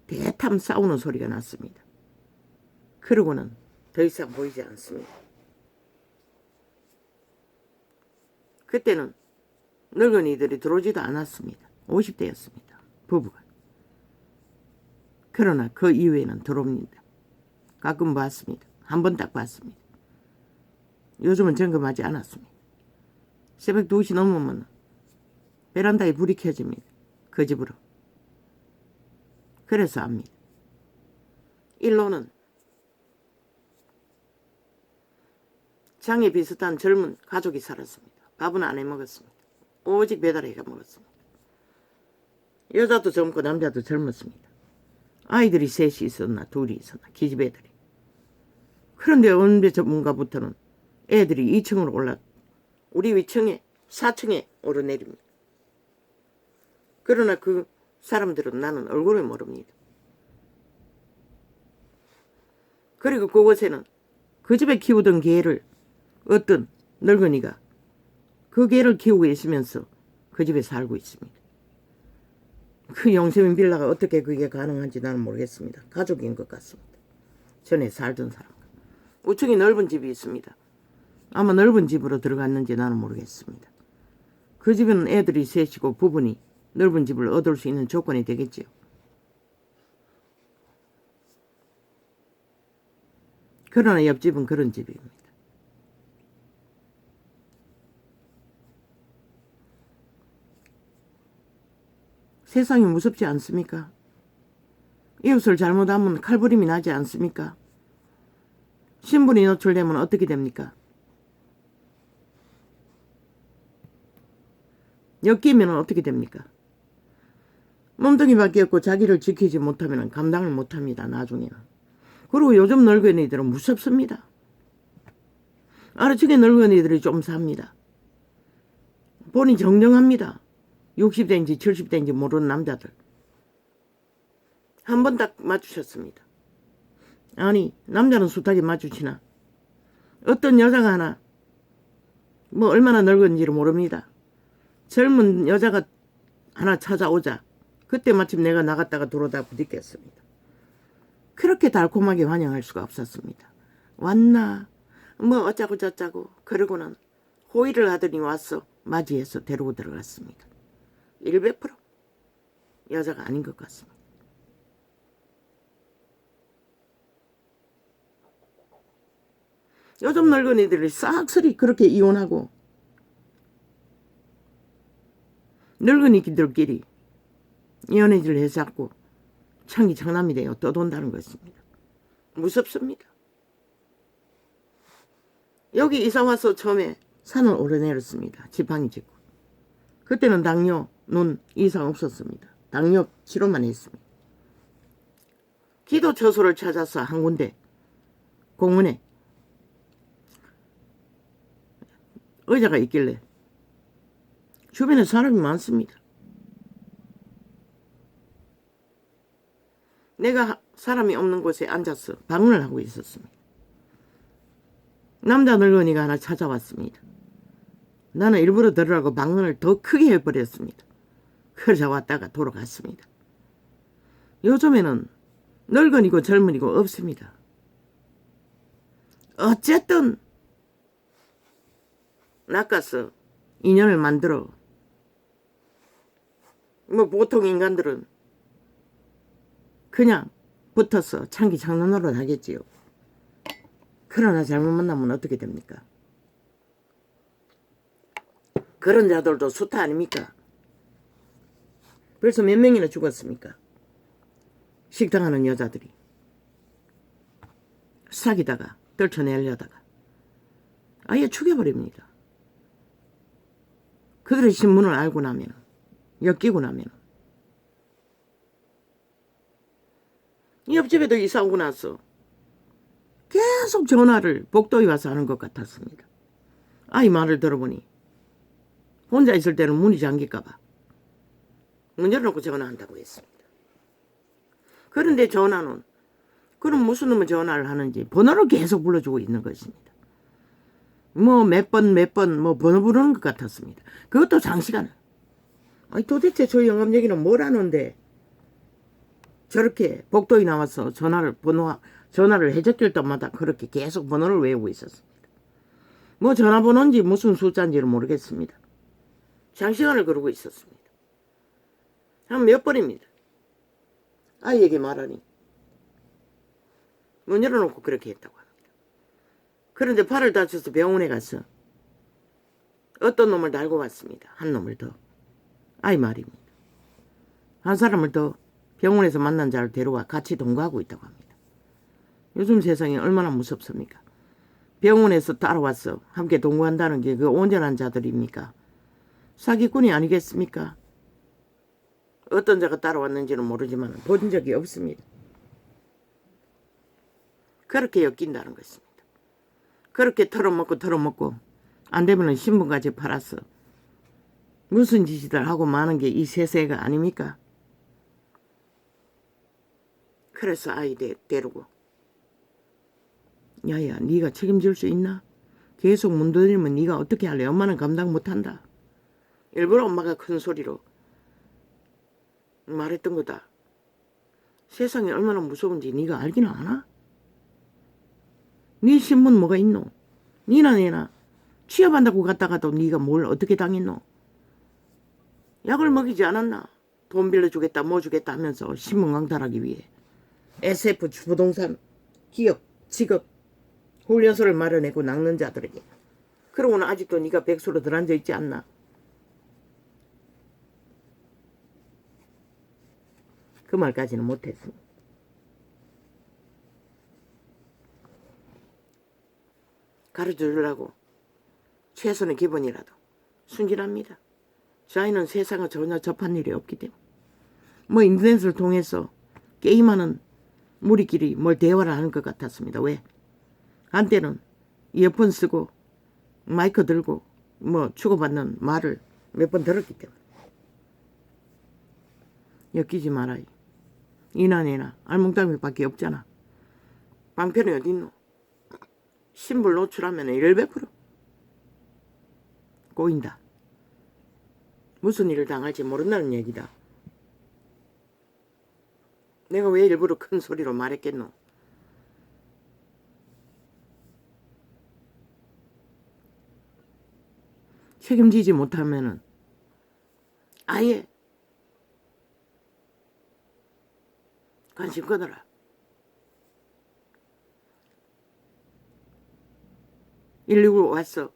대탐 싸우는 소리가 났습니다. 그러고는 더 이상 보이지 않습니다. 그때는 늙은이들이 들어오지도 않았습니다. 50대였습니다. 부부가. 그러나 그 이후에는 들어옵니다. 가끔 봤습니다. 한 번 딱 봤습니다. 요즘은 점검하지 않았습니다. 새벽 2시 넘으면 베란다에 불이 켜집니다. 그 집으로. 그래서 압니다. 1호는 장애 비슷한 젊은 가족이 살았습니다. 밥은 안 해먹었습니다. 오직 배달해가 먹었습니다. 여자도 젊고 남자도 젊었습니다. 아이들이 셋이 있었나 둘이 있었나 기집애들이. 그런데 어느 전문가부터는 애들이 2층으로 우리 위층에 4층에 오르내립니다. 그러나 그 사람들은 나는 얼굴을 모릅니다. 그리고 그곳에는 그 집에 키우던 개를 어떤 늙은이가 그 개를 키우고 있으면서 그 집에 살고 있습니다. 그 용세민 빌라가 어떻게 그게 가능한지 나는 모르겠습니다. 가족인 것 같습니다. 전에 살던 사람. 우측이 넓은 집이 있습니다. 아마 넓은 집으로 들어갔는지 나는 모르겠습니다. 그 집에는 애들이 셋이고 부부니 넓은 집을 얻을 수 있는 조건이 되겠지요. 그러나 옆집은 그런 집입니다. 세상이 무섭지 않습니까? 이웃을 잘못하면 칼부림이 나지 않습니까? 신분이 노출되면 어떻게 됩니까? 엮이면 어떻게 됩니까? 몸뚱이밖에 없고 자기를 지키지 못하면 감당을 못합니다. 나중에는. 그리고 요즘 늙은이들은 무섭습니다. 아래쪽에 늙은이들이 좀 삽니다. 본인 정정합니다. 60대인지 70대인지 모르는 남자들. 한 번 딱 맞추셨습니다. 아니 남자는 숱하게 맞추시나. 어떤 여자가 하나 뭐 얼마나 늙은지를 모릅니다. 젊은 여자가 하나 찾아오자 그때 마침 내가 나갔다가 들어오다 부딪혔습니다. 그렇게 달콤하게 환영할 수가 없었습니다. 왔나 뭐 어쩌고 저쩌고 그러고는 호의를 하더니 와서 맞이해서 데리고 들어갔습니다. 100% 여자가 아닌 것 같습니다. 요즘 늙은이들이 싹쓸이 그렇게 이혼하고 늙은이들끼리 연애질 해서고 창이 장남이 돼요. 떠돈다는 것입니다. 무섭습니다. 여기 이사와서 처음에 산을 오르내렸습니다. 지팡이 짚고. 그때는 당뇨, 눈 이상 없었습니다. 당뇨 치료만 했습니다. 기도 처소를 찾아서 한 군데 공원에 의자가 있길래 주변에 사람이 많습니다. 내가 사람이 없는 곳에 앉아서 방문을 하고 있었습니다. 남자 늙은이가 하나 찾아왔습니다. 나는 일부러 들으라고 방문을 더 크게 해버렸습니다. 그러자 왔다가 돌아갔습니다. 요즘에는 늙은이고 젊은이고 없습니다. 어쨌든 낚아서 인연을 만들어 뭐 보통 인간들은 그냥 붙어서 창기 장난으로 하겠지요. 그러나 잘못 만나면 어떻게 됩니까? 그런 자들도 수타 아닙니까? 벌써 몇 명이나 죽었습니까? 식당하는 여자들이 사귀다가 떨쳐내려다가 아예 죽여버립니다. 그들의 신문을 알고 나면 엮이고 나면 옆집에도 이사 오고 나서 계속 전화를 복도에 와서 하는 것 같았습니다. 아이 말을 들어보니 혼자 있을 때는 문이 잠길까봐 문 열어놓고 전화한다고 했습니다. 그런데 전화는 그럼 무슨 놈의 전화를 하는지 번호를 계속 불러주고 있는 것입니다. 뭐 몇 번 뭐 번호 부르는 것 같았습니다. 그것도 장시간. 아니 도대체 저 영감얘기는 뭘 하는데 저렇게 복도에 나와서 전화를 해줬을 때마다 그렇게 계속 번호를 외우고 있었습니다. 뭐 전화번호인지 무슨 숫자인지를 모르겠습니다. 장시간을 그러고 있었습니다. 한 몇 번입니다. 아이에게 말하니 문 열어놓고 그렇게 했다고 합니다. 그런데 팔을 다쳐서 병원에 가서 어떤 놈을 달고 왔습니다. 한 놈을 더. 아이 말입니다. 한 사람을 더 병원에서 만난 자를 데려와 같이 동거하고 있다고 합니다. 요즘 세상이 얼마나 무섭습니까? 병원에서 따라와서 함께 동거한다는 게 그 온전한 자들입니까? 사기꾼이 아니겠습니까? 어떤 자가 따라왔는지는 모르지만 본 적이 없습니다. 그렇게 엮인다는 것입니다. 그렇게 털어먹고 안 되면 신분까지 팔아서 무슨 짓이들 하고 마는 게 이 세세가 아닙니까? 그래서 아이 데리고 야야 네가 책임질 수 있나? 계속 문 두드리면 네가 어떻게 할래? 엄마는 감당 못한다. 일부러 엄마가 큰 소리로 말했던 거다. 세상이 얼마나 무서운지 네가 알기는 아나? 네 신문 뭐가 있노? 니나 내나 취업한다고 갔다가도 네가 뭘 어떻게 당했노? 약을 먹이지 않았나? 돈 빌려주겠다 뭐 주겠다 하면서 신문 강탈하기 위해 SF 부동산 기업 직업 훈련소를 마련하고 낚는 자들에게. 그러고는 아직도 네가 백수로 들어앉아 있지 않나? 그 말까지는 못했습니다. 가르쳐주려고 최선의 기본이라도 순진합니다. 저희는 세상을 전혀 접한 일이 없기 때문에 뭐 인터넷을 통해서 게임하는 우리끼리 뭘 대화를 하는 것 같았습니다. 왜? 한때는 이어폰 쓰고 마이크 들고 뭐 주고받는 말을 몇 번 들었기 때문에. 엮이지 마라. 이나 내나 알뭉땅이밖에 없잖아. 방편이 어딨노? 신분 노출하면 100% 꼬인다. 무슨 일을 당할지 모른다는 얘기다. 내가 왜 일부러 큰 소리로 말했겠노? 책임지지 못하면은 아예 관심 끊어라. (119) 왔어.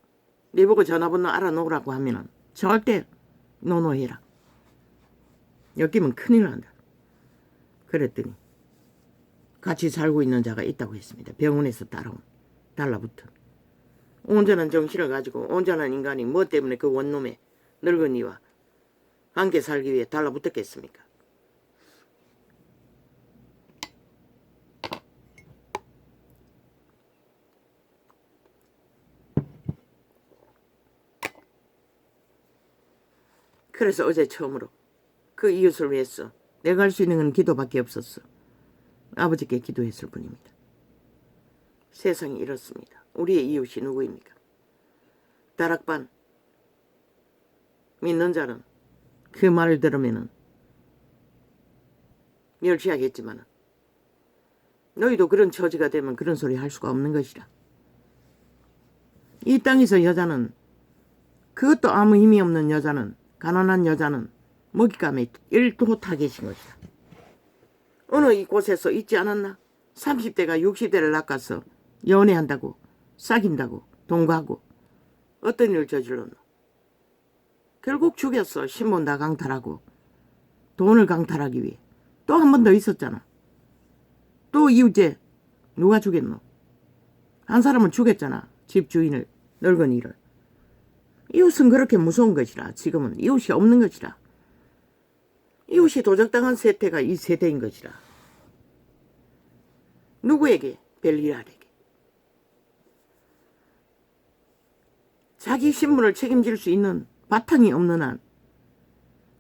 네 보고 전화번호 알아놓으라고 하면은 절대 노노해라. 엮이면 큰일 난다. 그랬더니 같이 살고 있는 자가 있다고 했습니다. 병원에서 따라온 달라붙은 온전한 정신을 가지고 온전한 인간이 뭐 때문에 그 원놈의 늙은이와 함께 살기 위해 달라붙었겠습니까? 그래서 어제 처음으로 그 이웃을 위해서 내가 할 수 있는 건 기도밖에 없었어. 아버지께 기도했을 뿐입니다. 세상이 이렇습니다. 우리의 이웃이 누구입니까? 다락방 믿는 자는 그 말을 들으면은 멸시하겠지만 너희도 그런 처지가 되면 그런 소리 할 수가 없는 것이라. 이 땅에서 여자는, 그것도 아무 힘이 없는 여자는, 가난한 여자는 먹잇감에 1도 타겟인 것이다. 어느 이곳에서 있지 않았나? 30대가 60대를 낚아서 연애한다고, 사귄다고, 동거하고 어떤 일을 저질렀노? 결국 죽였어. 신문 다 강탈하고 돈을 강탈하기 위해. 또 한 번 더 있었잖아. 또 이웃제 누가 죽였노? 한 사람은 죽였잖아. 집주인을, 늙은이를. 이웃은 그렇게 무서운 것이라. 지금은 이웃이 없는 것이라. 이웃이 도적당한 세태가 이 세대인 것이라. 누구에게? 벨리알에게. 자기 신분을 책임질 수 있는 바탕이 없는 한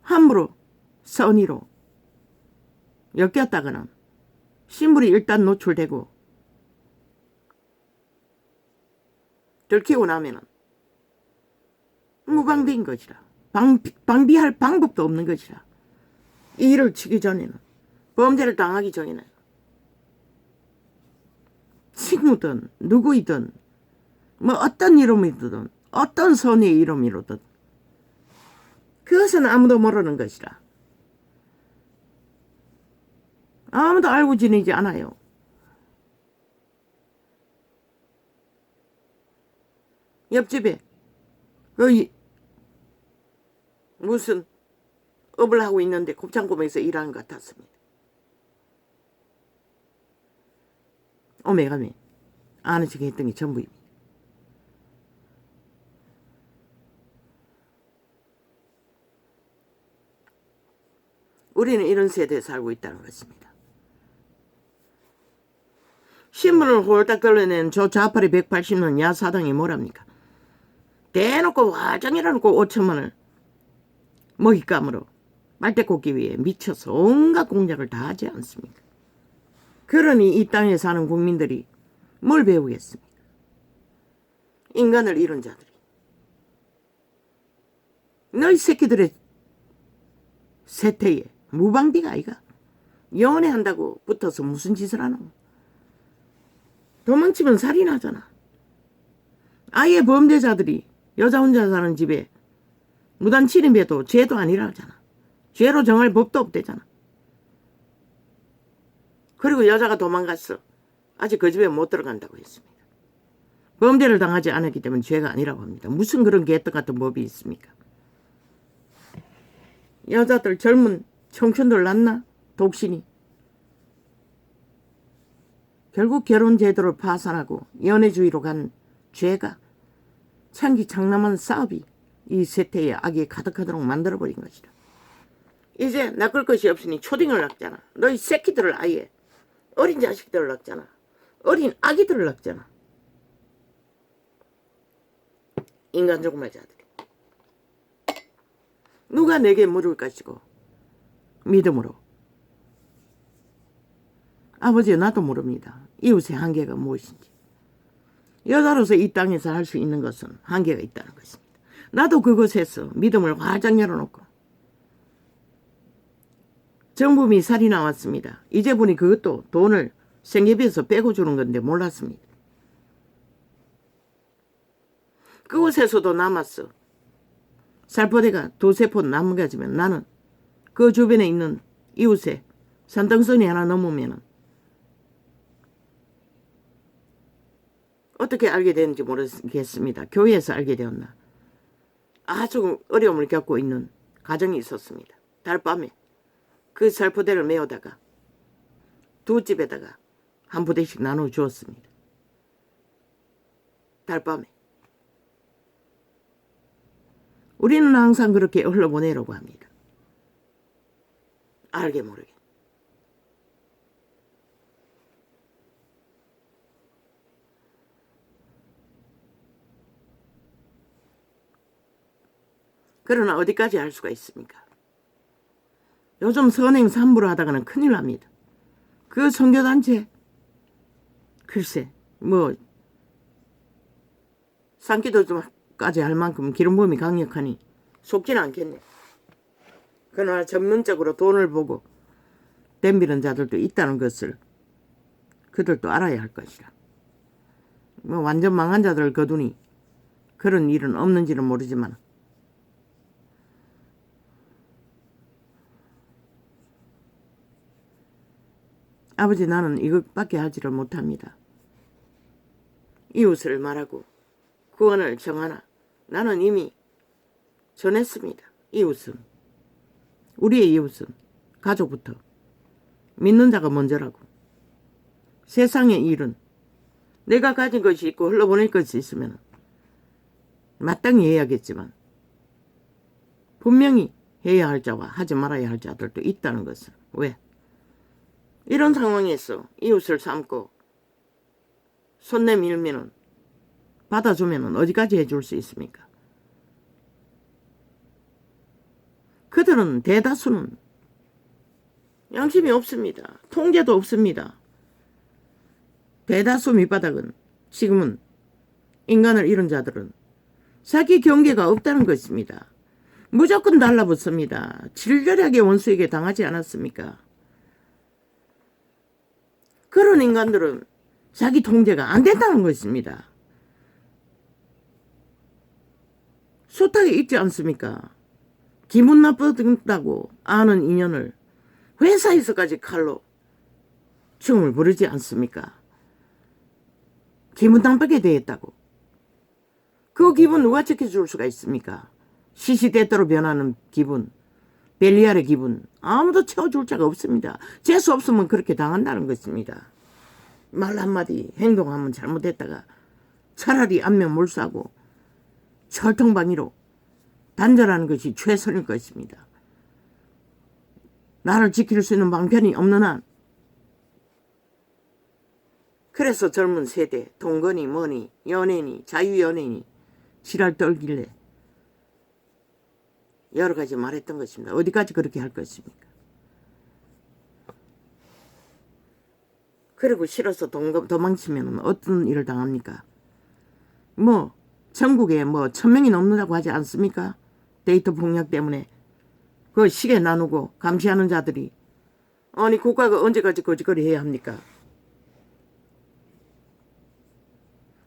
함부로 선의로 엮였다가는 신분이 일단 노출되고 들키고 나면은 무방비인 것이라. 방비할 방법도 없는 것이라. 이 일을 치기 전에는, 범죄를 당하기 전에는 친구든 누구이든 뭐 어떤 이름이든 어떤 선의 이름이로든 그것은 아무도 모르는 것이라. 아무도 알고 지내지 않아요. 옆집에 무슨 업을 하고 있는데 곱창고에서 일하는 것 같았습니다. 오메가메 아는 척 했던 게 전부입니다. 우리는 이런 세대에 살고 있다는 것입니다. 신문을 홀딱 걸러낸 저 좌파리 180년 야사당이 뭐랍니까? 대놓고 화장이라놓고 5천만을 먹잇감으로 말대 꽂기 위해 미쳐서 온갖 공작을 다 하지 않습니까? 그러니 이 땅에 사는 국민들이 뭘 배우겠습니까? 인간을 잃은 자들이. 너희 새끼들의 세태에 무방비가 아이가. 연애한다고 붙어서 무슨 짓을 하노. 도망치면 살인하잖아. 아예 범죄자들이 여자 혼자 사는 집에 무단 침입해도 죄도 아니라 하잖아. 죄로 정할 법도 없대잖아. 그리고 여자가 도망갔어. 아직 그 집에 못 들어간다고 했습니다. 범죄를 당하지 않았기 때문에 죄가 아니라고 합니다. 무슨 그런 개떡 같은 법이 있습니까? 여자들 젊은 청춘들 낳나? 독신이. 결국 결혼 제도를 파산하고 연애주의로 간 죄가 창기 장남한 싸움이 이 세태의 악이 가득하도록 만들어버린 것이다. 이제 낚을 것이 없으니 초딩을 낳잖아. 너희 새끼들을 아예 어린 자식들을 낳잖아. 어린 아기들을 낳잖아. 인간 조그마자들이. 누가 내게 물을 것이고 믿음으로. 아버지 나도 모릅니다. 이웃의 한계가 무엇인지. 여자로서 이 땅에서 할 수 있는 것은 한계가 있다는 것입니다. 나도 그것에서 믿음을 활짝 열어놓고 정부 미살이 나왔습니다. 이제 보니 그것도 돈을 생계비에서 빼고 주는 건데 몰랐습니다. 그곳에서도 남았어. 살포대가 두세 포 남가지면 나는 그 주변에 있는 이웃에 산등선이 하나 넘으면 어떻게 알게 됐는지 모르겠습니다. 교회에서 알게 되었나. 아주 어려움을 겪고 있는 가정이 있었습니다. 달밤에 그 살포대를 메우다가 두 집에다가 한 부대씩 나눠 주었습니다. 달밤에. 우리는 항상 그렇게 흘러보내려고 합니다. 알게 모르게. 그러나 어디까지 할 수가 있습니까? 요즘 선행 삼부를 하다가는 큰일 납니다. 그 선교단체 글쎄 뭐 산기도 좀까지 할 만큼 기름부음이 강력하니 속지는 않겠네. 그러나 전문적으로 돈을 보고 덤비는 자들도 있다는 것을 그들도 알아야 할 것이라. 뭐 완전 망한 자들을 거두니 그런 일은 없는지는 모르지만 아버지 나는 이것밖에 하지를 못합니다. 이웃을 말하고 구원을 정하나 나는 이미 전했습니다. 이웃은 우리의 이웃은 가족부터 믿는 자가 먼저라고. 세상의 일은 내가 가진 것이 있고 흘러보낼 것이 있으면 마땅히 해야겠지만 분명히 해야 할 자와 하지 말아야 할 자들도 있다는 것은 왜? 이런 상황에서 이웃을 삼고 손 내밀면은 받아주면은 어디까지 해줄 수 있습니까? 그들은 대다수는 양심이 없습니다. 통제도 없습니다. 대다수 밑바닥은 지금은 인간을 잃은 자들은 자기 경계가 없다는 것입니다. 무조건 달라붙습니다. 질렬하게 원수에게 당하지 않았습니까? 그런 인간들은 자기 통제가 안 된다는 것입니다. 숱하게 있지 않습니까? 기분 나쁘다고 아는 인연을 회사에서까지 칼로 춤을 부르지 않습니까? 기분 나쁘게 대했다고. 그 기분 누가 지켜줄 수가 있습니까? 시시때때로 변하는 기분, 벨리알의 기분 아무도 채워줄 자가 없습니다. 재수 없으면 그렇게 당한다는 것입니다. 말 한마디 행동 한번 잘못했다가 차라리 안면 몰수하고 철통방위로 단절하는 것이 최선일 것입니다. 나를 지킬 수 있는 방편이 없는 한. 그래서 젊은 세대 동거니 뭐니 연예니 자유연예니 지랄 떨길래 여러 가지 말했던 것입니다. 어디까지 그렇게 할 것입니까? 그리고 싫어서 도망치면 어떤 일을 당합니까? 전국에 1000명이 넘는다고 하지 않습니까? 데이터 폭력 때문에 그 시계 나누고 감시하는 자들이 아니 국가가 언제까지 거짓거리 해야 합니까?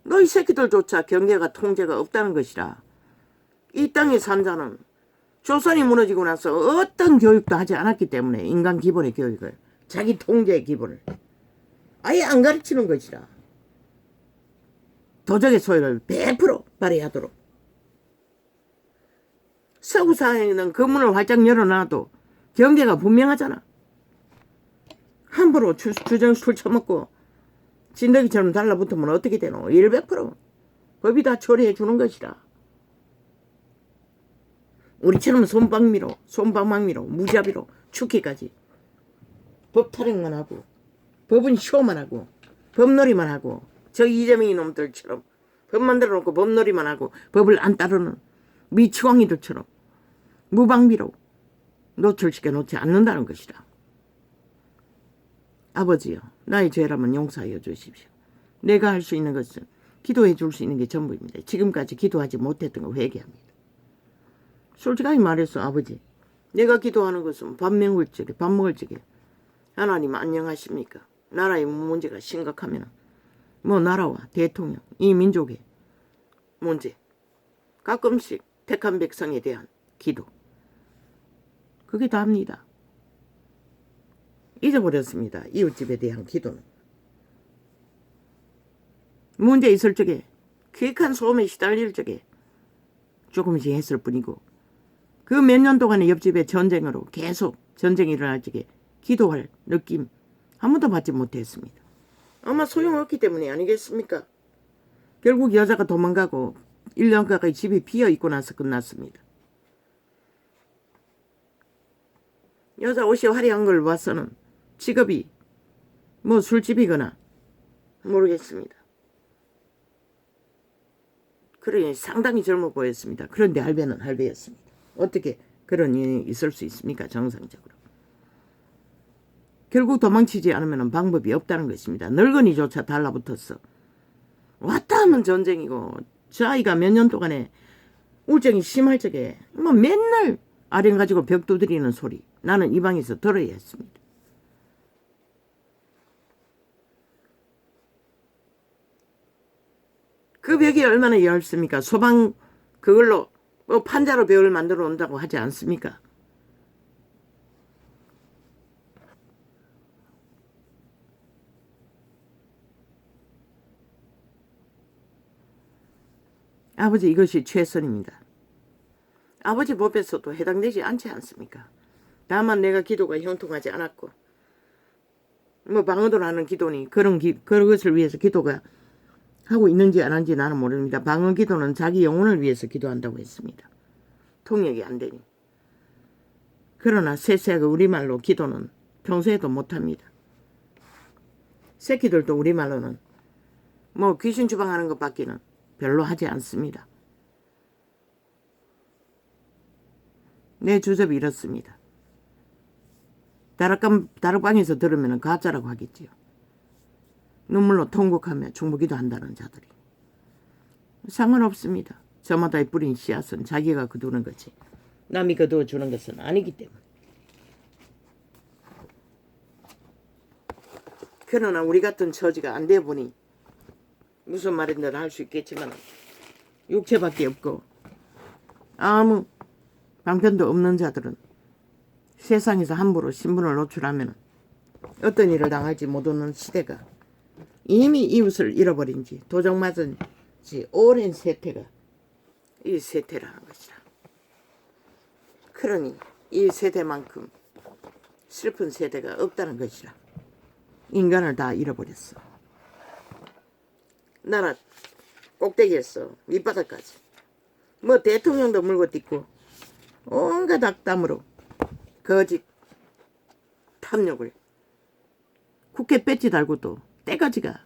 너희 새끼들조차 경계가 통제가 없다는 것이라. 이 땅에 산 자는 조선이 무너지고 나서 어떤 교육도 하지 않았기 때문에 인간 기본의 교육을 자기 통제의 기본을 아예 안 가르치는 것이라. 도적의 소유를 100% 발휘하도록. 서구사회는 그 문을 활짝 열어놔도 경계가 분명하잖아. 함부로 주정술 처먹고 진드기처럼 달라붙으면 어떻게 되노? 100% 법이 다 처리해 주는 것이라. 우리처럼 손방망이로 무자비로 죽기까지 법 타령만 하고 법은 쇼만 하고 법놀이만 하고 저 이재명이 놈들처럼 법 만들어 놓고 법놀이만 하고 법을 안 따르는 미치광이들처럼 무방비로 노출시켜 놓지 않는다는 것이라. 아버지여, 나의 죄라면 용서하여 주십시오. 내가 할 수 있는 것은 기도해 줄 수 있는 게 전부입니다. 지금까지 기도하지 못했던 거 회개합니다. 솔직하게 말해서 아버지, 내가 기도하는 것은 밥 먹을 적에 하나님 안녕하십니까? 나라의 문제가 심각하면 뭐 나라와 대통령, 이 민족의 문제, 가끔씩 택한 백성에 대한 기도, 그게 다입니다. 잊어버렸습니다. 이웃집에 대한 기도는. 문제 있을 적에 퀴익한 소음에 시달릴 적에 조금씩 했을 뿐이고 그 몇 년 동안의 옆집의 전쟁으로 계속 전쟁이 일어날 적에 기도할 느낌 한 번도 받지 못했습니다. 아마 소용없기 때문에 아니겠습니까? 결국 여자가 도망가고 1년 가까이 집이 비어있고 나서 끝났습니다. 여자 옷이 화려한 걸 봐서는 직업이 뭐 술집이거나 모르겠습니다. 그러니 상당히 젊어 보였습니다. 그런데 할배는 할배였습니다. 어떻게 그런 일이 있을 수 있습니까? 정상적으로. 결국 도망치지 않으면 방법이 없다는 것입니다. 늙은이조차 달라붙었어. 왔다 하면 전쟁이고 저 아이가 몇 년 동안에 우울증이 심할 적에 뭐 맨날 아령 가지고 벽 두드리는 소리 나는 이 방에서 들어야 했습니다. 그 벽이 얼마나 얇습니까? 소방 그걸로 뭐 판자로 벽을 만들어 온다고 하지 않습니까? 아버지, 이것이 최선입니다. 아버지 법에서도 해당되지 않지 않습니까? 다만 내가 기도가 형통하지 않았고 뭐 방언으로 기도니 그런 것을 위해서 기도가 하고 있는지 안 하는지 나는 모릅니다. 방언 기도는 자기 영혼을 위해서 기도한다고 했습니다. 통역이 안 되니. 그러나 세세하게 우리말로 기도는 평소에도 못합니다. 새끼들도 우리말로는 뭐 귀신 주방하는 것밖에는 별로 하지 않습니다. 내 주접이 이렇습니다. 다락방에서 들으면 가짜라고 하겠지요. 눈물로 통곡하며 중보기도 한다는 자들이. 상관없습니다. 저마다의 뿌린 씨앗은 자기가 거두는 거지 남이 거두어주는 것은 아니기 때문에. 그러나 우리 같은 처지가 안 돼 보니 무슨 말인지 할 수 있겠지만 육체밖에 없고 아무 방편도 없는 자들은 세상에서 함부로 신분을 노출하면 어떤 일을 당할지 모르는 시대가 이미 이웃을 잃어버린 지 도적 맞은 지 오랜 세태가 이 세태라는 것이라. 그러니 이 세대만큼 슬픈 세대가 없다는 것이라. 인간을 다 잃어버렸어. 나라 꼭대기에서 밑바닥까지 뭐 대통령도 물고 뜯고 온갖 악담으로 거짓 탐욕을 국회 배지 달고도 때까지가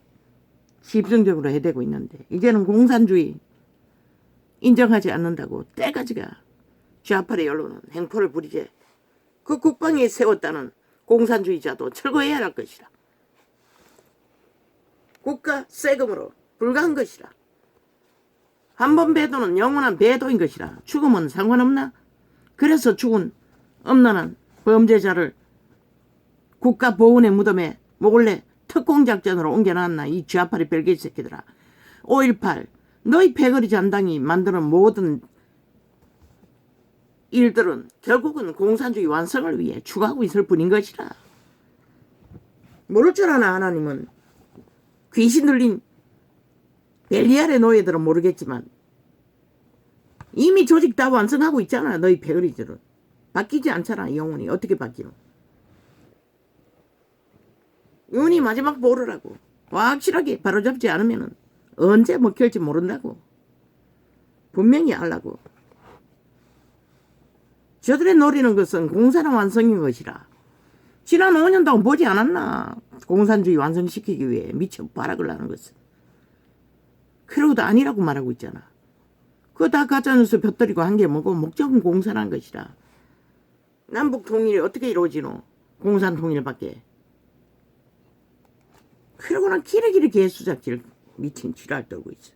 집중적으로 해대고 있는데 이제는 공산주의 인정하지 않는다고 때까지가 좌파의 언론은 행포를 부리제 그 국방에 세웠다는 공산주의자도 철거해야 할 것이라. 국가 세금으로 불가한 것이라. 한 번 배도는 영원한 배도인 것이라. 죽으면 상관없나? 그래서 죽은 엄란한 범죄자를 국가보훈의 무덤에 몰래 특공작전으로 옮겨놨나 이 쥐아파리 벨기에 새끼들아. 5.18 너희 패거리 잔당이 만드는 모든 일들은 결국은 공산주의 완성을 위해 추구하고 있을 뿐인 것이라. 모를 줄 아나 하나님은. 귀신 들린 벨리알의 노예들은 모르겠지만 이미 조직 다 완성하고 있잖아. 너희 패거리들은. 바뀌지 않잖아. 영혼이 어떻게 바뀌노. 운이 마지막 보루라고. 확실하게 바로잡지 않으면 언제 먹힐지 모른다고. 분명히 알라고. 저들의 노리는 것은 공산화 완성인 것이라. 지난 5년 동안 보지 않았나. 공산주의 완성시키기 위해 미쳐 발악을 하는 것은. 그러고도 아니라고 말하고 있잖아. 그거 다 가짜뉴스 벼뜨리고 한 게 뭐고 목적은 공산한 것이라. 남북 통일이 어떻게 이루어지노. 공산 통일밖에. 그러고는 길이길이 개수작질 미친 지랄 떨고 있어.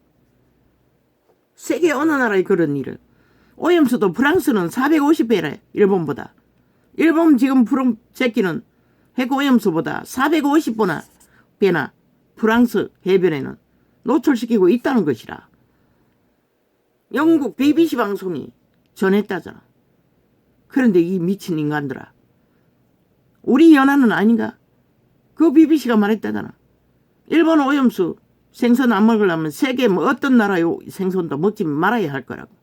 세계 어느 나라에 그런 일을. 오염수도 프랑스는 450배래. 일본보다. 일본 지금 푸른 새끼는 핵오염수보다 450배나 프랑스 해변에는 노출시키고 있다는 것이라. 영국 BBC 방송이 전했다잖아. 그런데 이 미친 인간들아. 우리 연합은 아닌가? 그 BBC가 말했다잖아. 일본 오염수 생선 안 먹으려면 세계 뭐 어떤 나라의 생선도 먹지 말아야 할 거라고.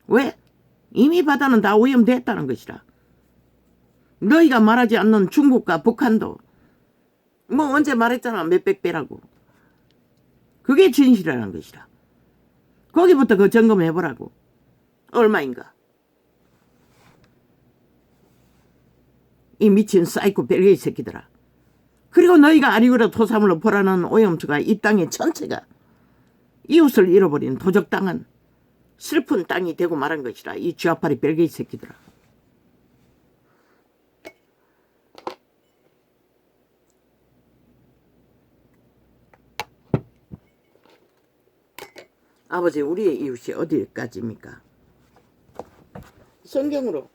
왜? 이미 바다는 다 오염됐다는 것이라. 너희가 말하지 않는 중국과 북한도 뭐 언제 말했잖아. 몇백 배라고. 그게 진실이라는 것이라. 거기부터 그 점검해보라고. 얼마인가. 이 미친 사이코 벨기에 새끼들아. 그리고 너희가 아리우라 토사물로 보라는 오염수가 이 땅의 전체가 이웃을 잃어버린 도적당한 슬픈 땅이 되고 말한 것이라. 이 쥐아파리 벨기에 새끼들아. 아버지, 우리의 이웃이 어디까지입니까? 성경으로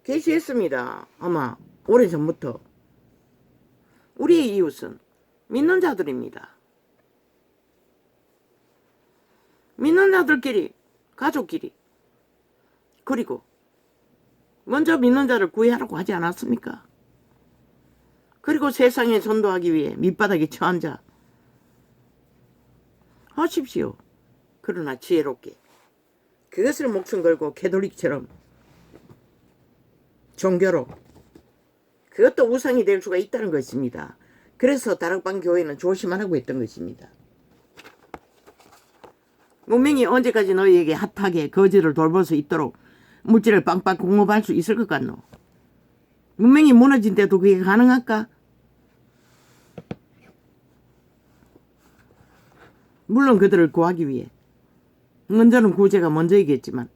계시했습니다. 아마 오래전부터. 우리의 이웃은 믿는 자들입니다. 믿는 자들끼리, 가족끼리. 그리고 먼저 믿는 자를 구해하라고 하지 않았습니까? 그리고 세상에 전도하기 위해 밑바닥에 처한 자 하십시오. 그러나 지혜롭게. 그것을 목숨 걸고 캐톨릭처럼 종교로. 그것도 우상이 될 수가 있다는 것입니다. 그래서 다락방 교회는 조심하라고 했던 것입니다. 문명이 언제까지 너희에게 핫하게 거지를 돌볼 수 있도록 물질을 빵빵 공급할 수 있을 것 같노? 문명이 무너진 때도 그게 가능할까? 물론 그들을 구하기 위해 먼저는 구제가 먼저이겠지만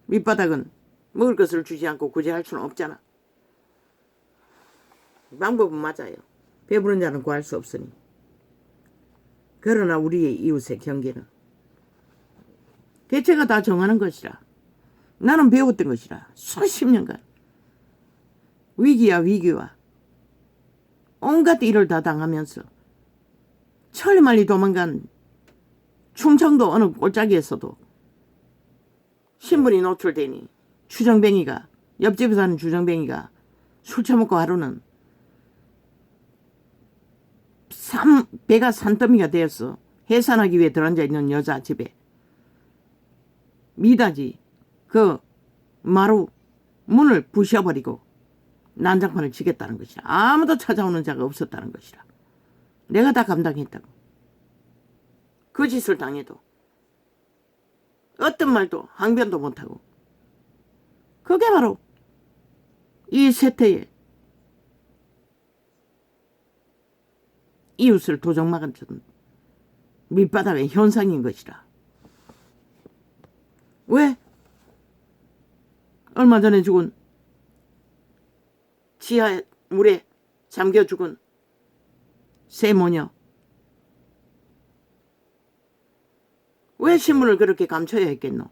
밑바닥은 먹을 것을 주지 않고 구제할 수는 없잖아. 방법은 맞아요. 배부른 자는 구할 수 없으니. 그러나 우리의 이웃의 경계는 대체가 다 정하는 것이라. 나는 배웠던 것이라. 수십 년간 위기야 위기와 온갖 일을 다 당하면서 천리말리 도망간 충청도 어느 골짜기에서도 신분이 노출되니 주정뱅이가, 옆집에 사는 주정뱅이가 술 처먹고 하루는 배가 산더미가 되었어. 해산하기 위해 들어앉아 있는 여자 집에 미닫이 그 마루 문을 부셔버리고 난장판을 치겠다는 것이라. 아무도 찾아오는 자가 없었다는 것이라. 내가 다 감당했다고. 그 짓을 당해도 어떤 말도 항변도 못하고. 그게 바로 이 세태의 이웃을 도적막은 밑바닥의 현상인 것이라. 왜? 얼마 전에 죽은 지하 물에 잠겨 죽은 새 모녀. 왜 신문을 그렇게 감춰야 했겠노?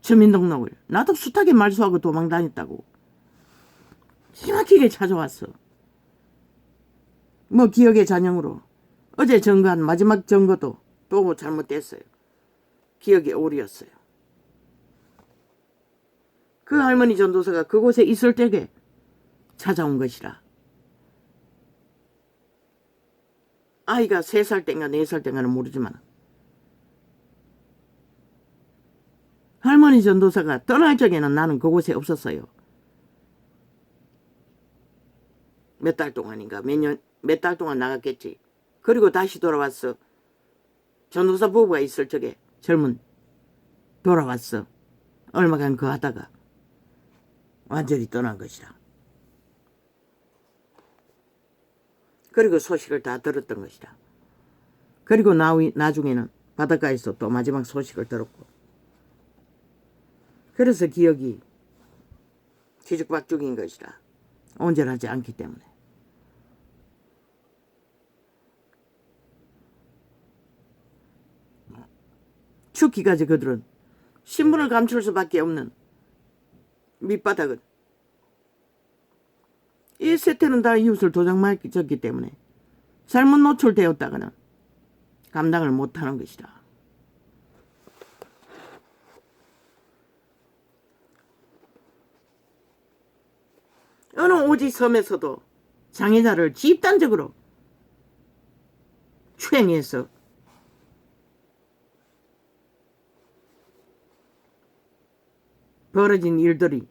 주민등록을. 나도 숱하게 말소하고 도망다녔다고. 기막히게 찾아왔어. 뭐 기억의 잔영으로 어제 점거한 마지막 점거도 또 잘못됐어요. 기억의 오류였어요. 그 할머니 전도사가 그곳에 있을 때에 찾아온 것이라. 아이가 3살 땐가 4살 땐가는 모르지만 할머니 전도사가 떠날 적에는 나는 그곳에 없었어요. 몇 달 동안인가 몇 달 동안 나갔겠지. 그리고 다시 돌아왔어. 전도사 부부가 있을 적에 젊은 돌아왔어. 얼마간 그 하다가 완전히 떠난 것이라. 그리고 소식을 다 들었던 것이라. 그리고 나중에는 바닷가에서 또 마지막 소식을 들었고. 그래서 기억이 뒤죽박죽인 것이라. 온전하지 않기 때문에. 죽기까지 그들은 신분을 감출 수밖에 없는 밑바닥은 이 세태는 다 이웃을 도장맞았기 때문에 잘못 노출되었다가는 감당을 못하는 것이다. 어느 오지 섬에서도 장애자를 집단적으로 추행해서 벌어진 일들이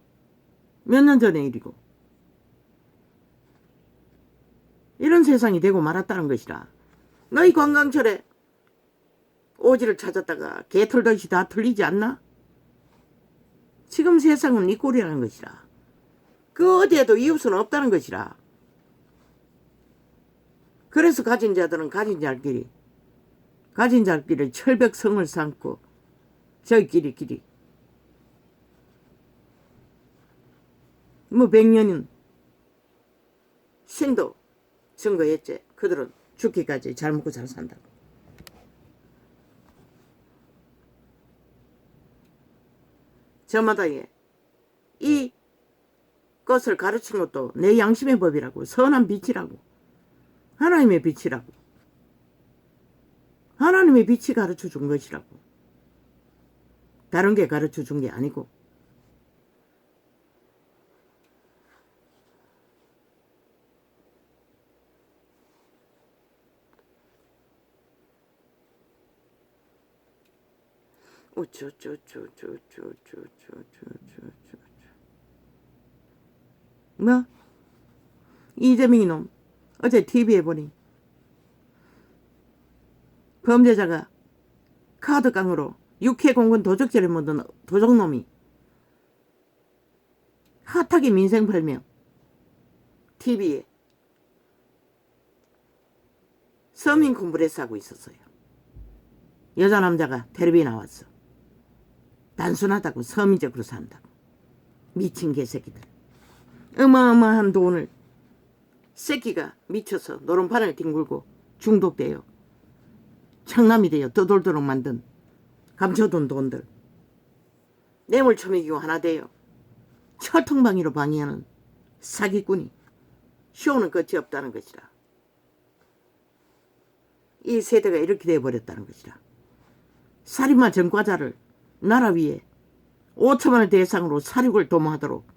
몇 년 전의 일이고 이런 세상이 되고 말았다는 것이라. 너희 관광철에 오지를 찾았다가 개 털듯이 다 틀리지 않나? 지금 세상은 이 꼴이라는 것이라. 그 어디에도 이웃은 없다는 것이라. 그래서 가진 자들은 가진 자들끼리 철벽성을 삼고 저희끼리 뭐 100년은 신도 증거했지. 그들은 죽기까지 잘 먹고 잘 산다고. 저마다에 이 것을 가르친 것도 내 양심의 법이라고. 선한 빛이라고. 하나님의 빛이라고. 하나님의 빛이 가르쳐 준 것이라고. 다른 게 가르쳐 준 게 아니고. 뭐? 이재명이 놈 어제 TV에 보니 범죄자가 카드깡으로 육해공군 도적죄를 묻은 도적놈이 핫하게 민생 팔며 TV에 서민 콤프레스 하고 있었어요. 여자 남자가 텔레비에 나왔어. 단순하다고. 서민적으로 산다고. 미친 개새끼들. 어마어마한 돈을 새끼가 미쳐서 노름판을 뒹굴고 중독돼요. 창남이 돼요. 떠돌도록 만든 감춰둔 돈들. 뇌물 처먹이고 하나 돼요. 철통방위로 방해하는 사기꾼이 쇼는 끝이 없다는 것이라. 이 세대가 이렇게 돼버렸다는 것이라. 살인마 전과자를 나라 위에 5천만원 대상으로 사륙을 도모하도록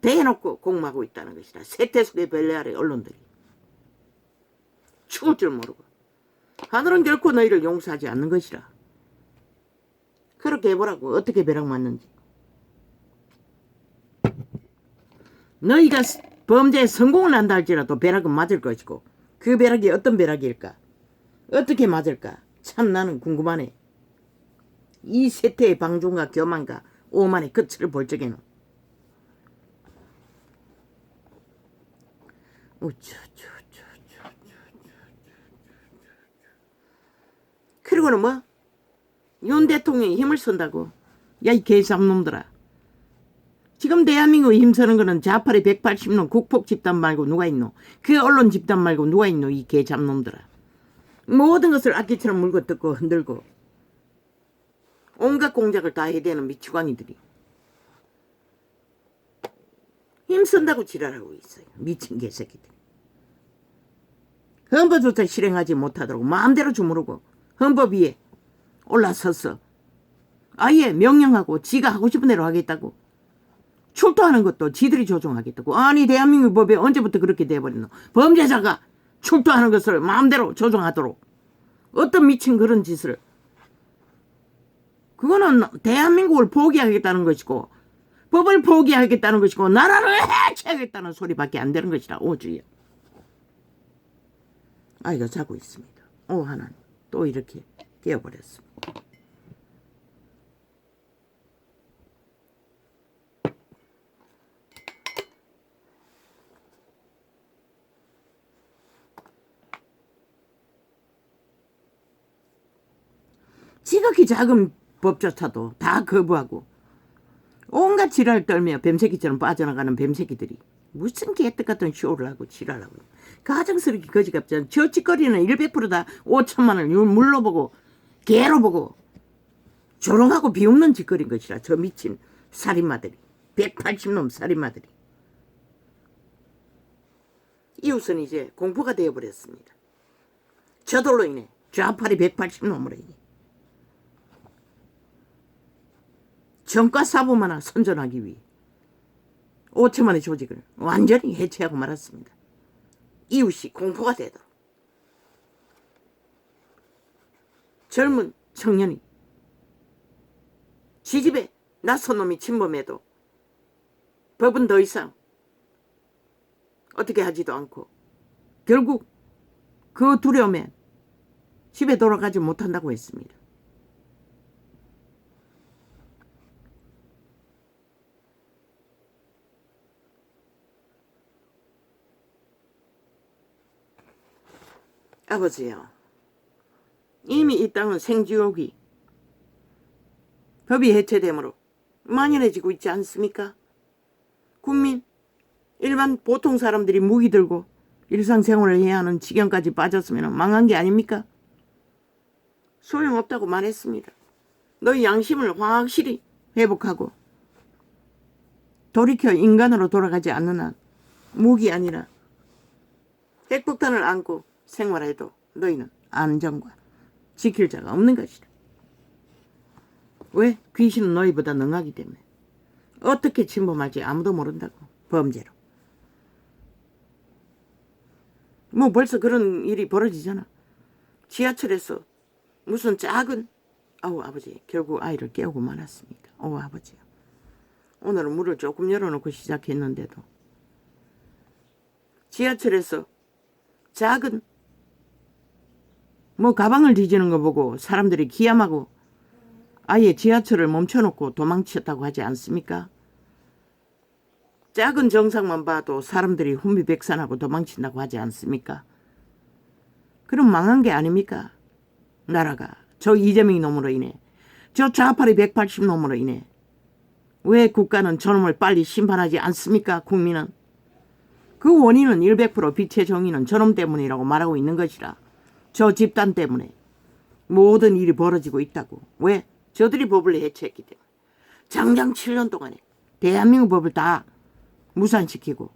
대놓고 공모하고 있다는 것이라. 세태속의 벨레 아래 언론들이 죽을 줄 모르고. 하늘은 결코 너희를 용서하지 않는 것이라. 그렇게 해보라고. 어떻게 벼락 맞는지. 너희가 범죄에 성공을 한다 할지라도 벼락은 맞을 것이고, 그 벼락이 어떤 벼락일까? 어떻게 맞을까? 참 나는 궁금하네. 이 세태의 방종과 교만과 오만의 끝을 볼 적에는. 그리고는 뭐? 윤 대통령이 힘을 쓴다고. 야, 이 개잡놈들아. 지금 대한민국에 힘쓰는 거는 좌파의 180놈 국폭 집단 말고 누가 있노? 그 언론 집단 말고 누가 있노? 이 개잡놈들아. 모든 것을 악기처럼 물고 뜯고 흔들고 온갖 공작을 다 해대는 미치광이들이 힘쓴다고 지랄하고 있어요. 미친 개새끼들. 헌법조차 실행하지 못하도록 마음대로 주무르고 헌법 위에 올라서서 아예 명령하고 지가 하고 싶은 대로 하겠다고. 출두하는 것도 지들이 조종하겠다고. 아니 대한민국 법에 언제부터 그렇게 돼버렸노. 범죄자가 출두하는 것을 마음대로 조종하도록. 어떤 미친 그런 짓을. 그거는 대한민국을 포기하겠다는 것이고 법을 포기하겠다는 것이고 나라를 해체하겠다는 소리밖에 안 되는 것이라. 오주여. 아이가 자고 있습니다. 오 하나님 또 이렇게 깨어버렸습니다. 지극히 작은 법조차도 다 거부하고 온갖 지랄 떨며 뱀새끼처럼 빠져나가는 뱀새끼들이 무슨 개떡 같은 쇼를 하고 지랄하고 가정스럽게 거지같지 저 짓거리는 100%다 5천만 원을 물로 보고 개로 보고 조롱하고 비웃는 짓거리인 것이라. 저 미친 살인마들이 180놈 살인마들이. 이웃은 이제 공포가 되어버렸습니다. 저돌로 인해 좌파리 180놈으로 인해 정과 사범 하나 선전하기 위해 5천만의 조직을 완전히 해체하고 말았습니다. 이웃이 공포가 되도록. 젊은 청년이 지집에 낯선 놈이 침범해도 법은 더 이상 어떻게 하지도 않고 결국 그 두려움에 집에 돌아가지 못한다고 했습니다. 아버지요. 이미 이 땅은 생지옥이 법이 해체되므로 만연해지고 있지 않습니까? 국민, 일반 보통 사람들이 무기 들고 일상생활을 해야 하는 지경까지 빠졌으면 망한 게 아닙니까? 소용없다고 말했습니다. 너희 양심을 확실히 회복하고 돌이켜 인간으로 돌아가지 않는 한 무기 아니라 핵폭탄을 안고 생활해도 너희는 안정과 지킬 자가 없는 것이다. 왜? 귀신은 너희보다 능하기 때문에. 어떻게 침범할지 아무도 모른다고. 범죄로. 뭐 벌써 그런 일이 벌어지잖아. 지하철에서 무슨 작은 아버지 결국 아이를 깨우고 말았습니다. 아버지요. 오늘은 문을 조금 열어놓고 시작했는데도 지하철에서 작은 가방을 뒤지는 거 보고 사람들이 기함하고 아예 지하철을 멈춰놓고 도망쳤다고 하지 않습니까? 작은 정상만 봐도 사람들이 혼비백산하고 도망친다고 하지 않습니까? 그럼 망한 게 아닙니까? 나라가 저 이재명이 놈으로 인해 저 좌파리 180놈으로 인해 왜 국가는 저놈을 빨리 심판하지 않습니까? 국민은 그 원인은 100% 빛의 정의는 저놈 때문이라고 말하고 있는 것이라. 저 집단 때문에 모든 일이 벌어지고 있다고. 왜? 저들이 법을 해체했기 때문에. 장장 7년 동안에 대한민국 법을 다 무산시키고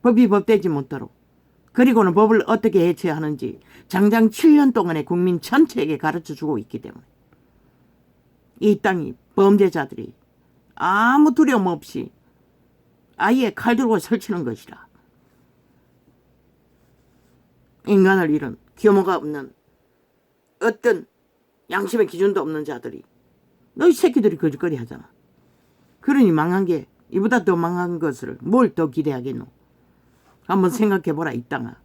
법이 법되지 못하도록 그리고는 법을 어떻게 해체하는지 장장 7년 동안에 국민 전체에게 가르쳐주고 있기 때문에 이 땅이 범죄자들이 아무 두려움 없이 아예 칼 들고 설치는 것이라. 인간을 잃은 규모가 없는 어떤 양심의 기준도 없는 자들이 너희 새끼들이 거짓거리 하잖아. 그러니 망한 게 이보다 더 망한 것을 뭘 더 기대하겠노. 한번 생각해보라 이 땅아.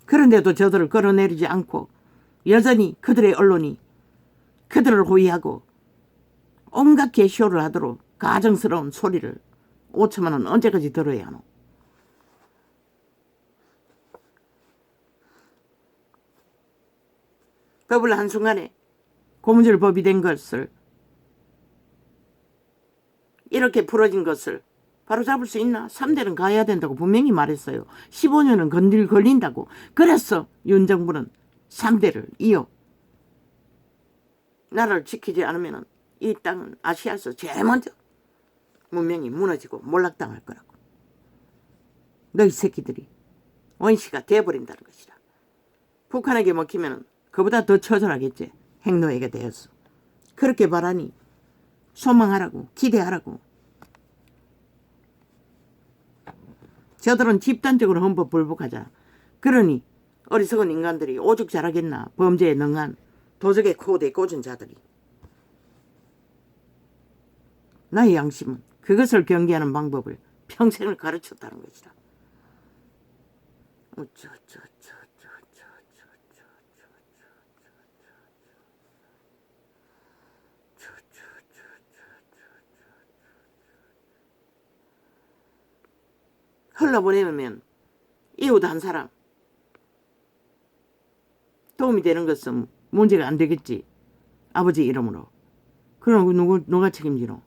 그런데도 저들을 끌어내리지 않고 여전히 그들의 언론이 그들을 호위하고 온갖 개쇼를 하도록 가정스러운 소리를 5천만 원 언제까지 들어야 하노. 법을 한순간에 고무줄 법이 된 것을 이렇게 풀어진 것을 바로잡을 수 있나? 3대는 가야 된다고 분명히 말했어요. 15년은 걸린다고. 그래서 윤 정부는 3대를 이어 나라를 지키지 않으면 이 땅은 아시아에서 제일 먼저 문명이 무너지고 몰락당할 거라고. 너희 새끼들이 원시가 돼버린다는 것이다. 북한에게 먹히면 그보다 더 처절하겠지. 핵노예가 되었어. 그렇게 바라니 소망하라고, 기대하라고. 저들은 집단적으로 헌법 불복하자. 그러니 어리석은 인간들이 오죽 잘하겠나. 범죄에 능한 도적의 코드에 꽂은 자들이. 나의 양심은 그것을 경계하는 방법을 평생을 가르쳤다는 것이다. 흘러보내면 이웃 한 사람 도움이 되는 것은 문제가 안 되겠지. 아버지 이름으로. 그럼 누가 책임지노?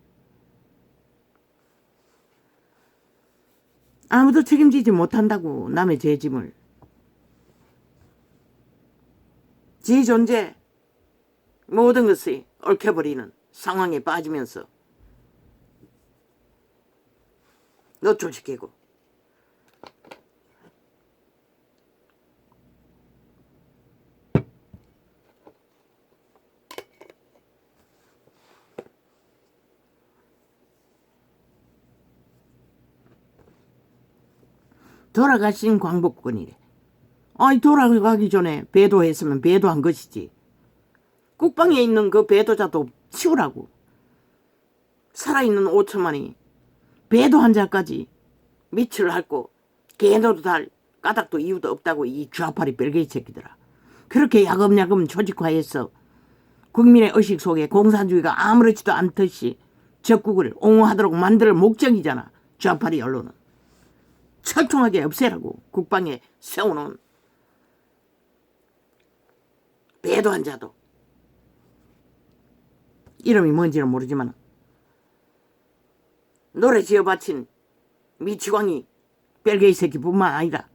아무도 책임지지 못한다고. 남의 죄짐을. 지 존재 모든 것이 얽혀버리는 상황에 빠지면서 노출시키고 돌아가신 광복군이래. 아니 돌아가기 전에 배도했으면 배도한 것이지. 국방에 있는 그 배도자도 치우라고. 살아있는 5천만이 배도한 자까지 미치를 핥고 개노도 달 까닭도 이유도 없다고 이 좌파리 벨게이 새끼들아. 그렇게 야금야금 조직화해서 국민의 의식 속에 공산주의가 아무렇지도 않듯이 적국을 옹호하도록 만들 목적이잖아. 좌파리 언론은. 철통하게 없애라고. 국방에 세워놓은 배도한 자도. 이름이 뭔지는 모르지만 노래 지어 바친 미치광이 벨게이 새끼뿐만 아니라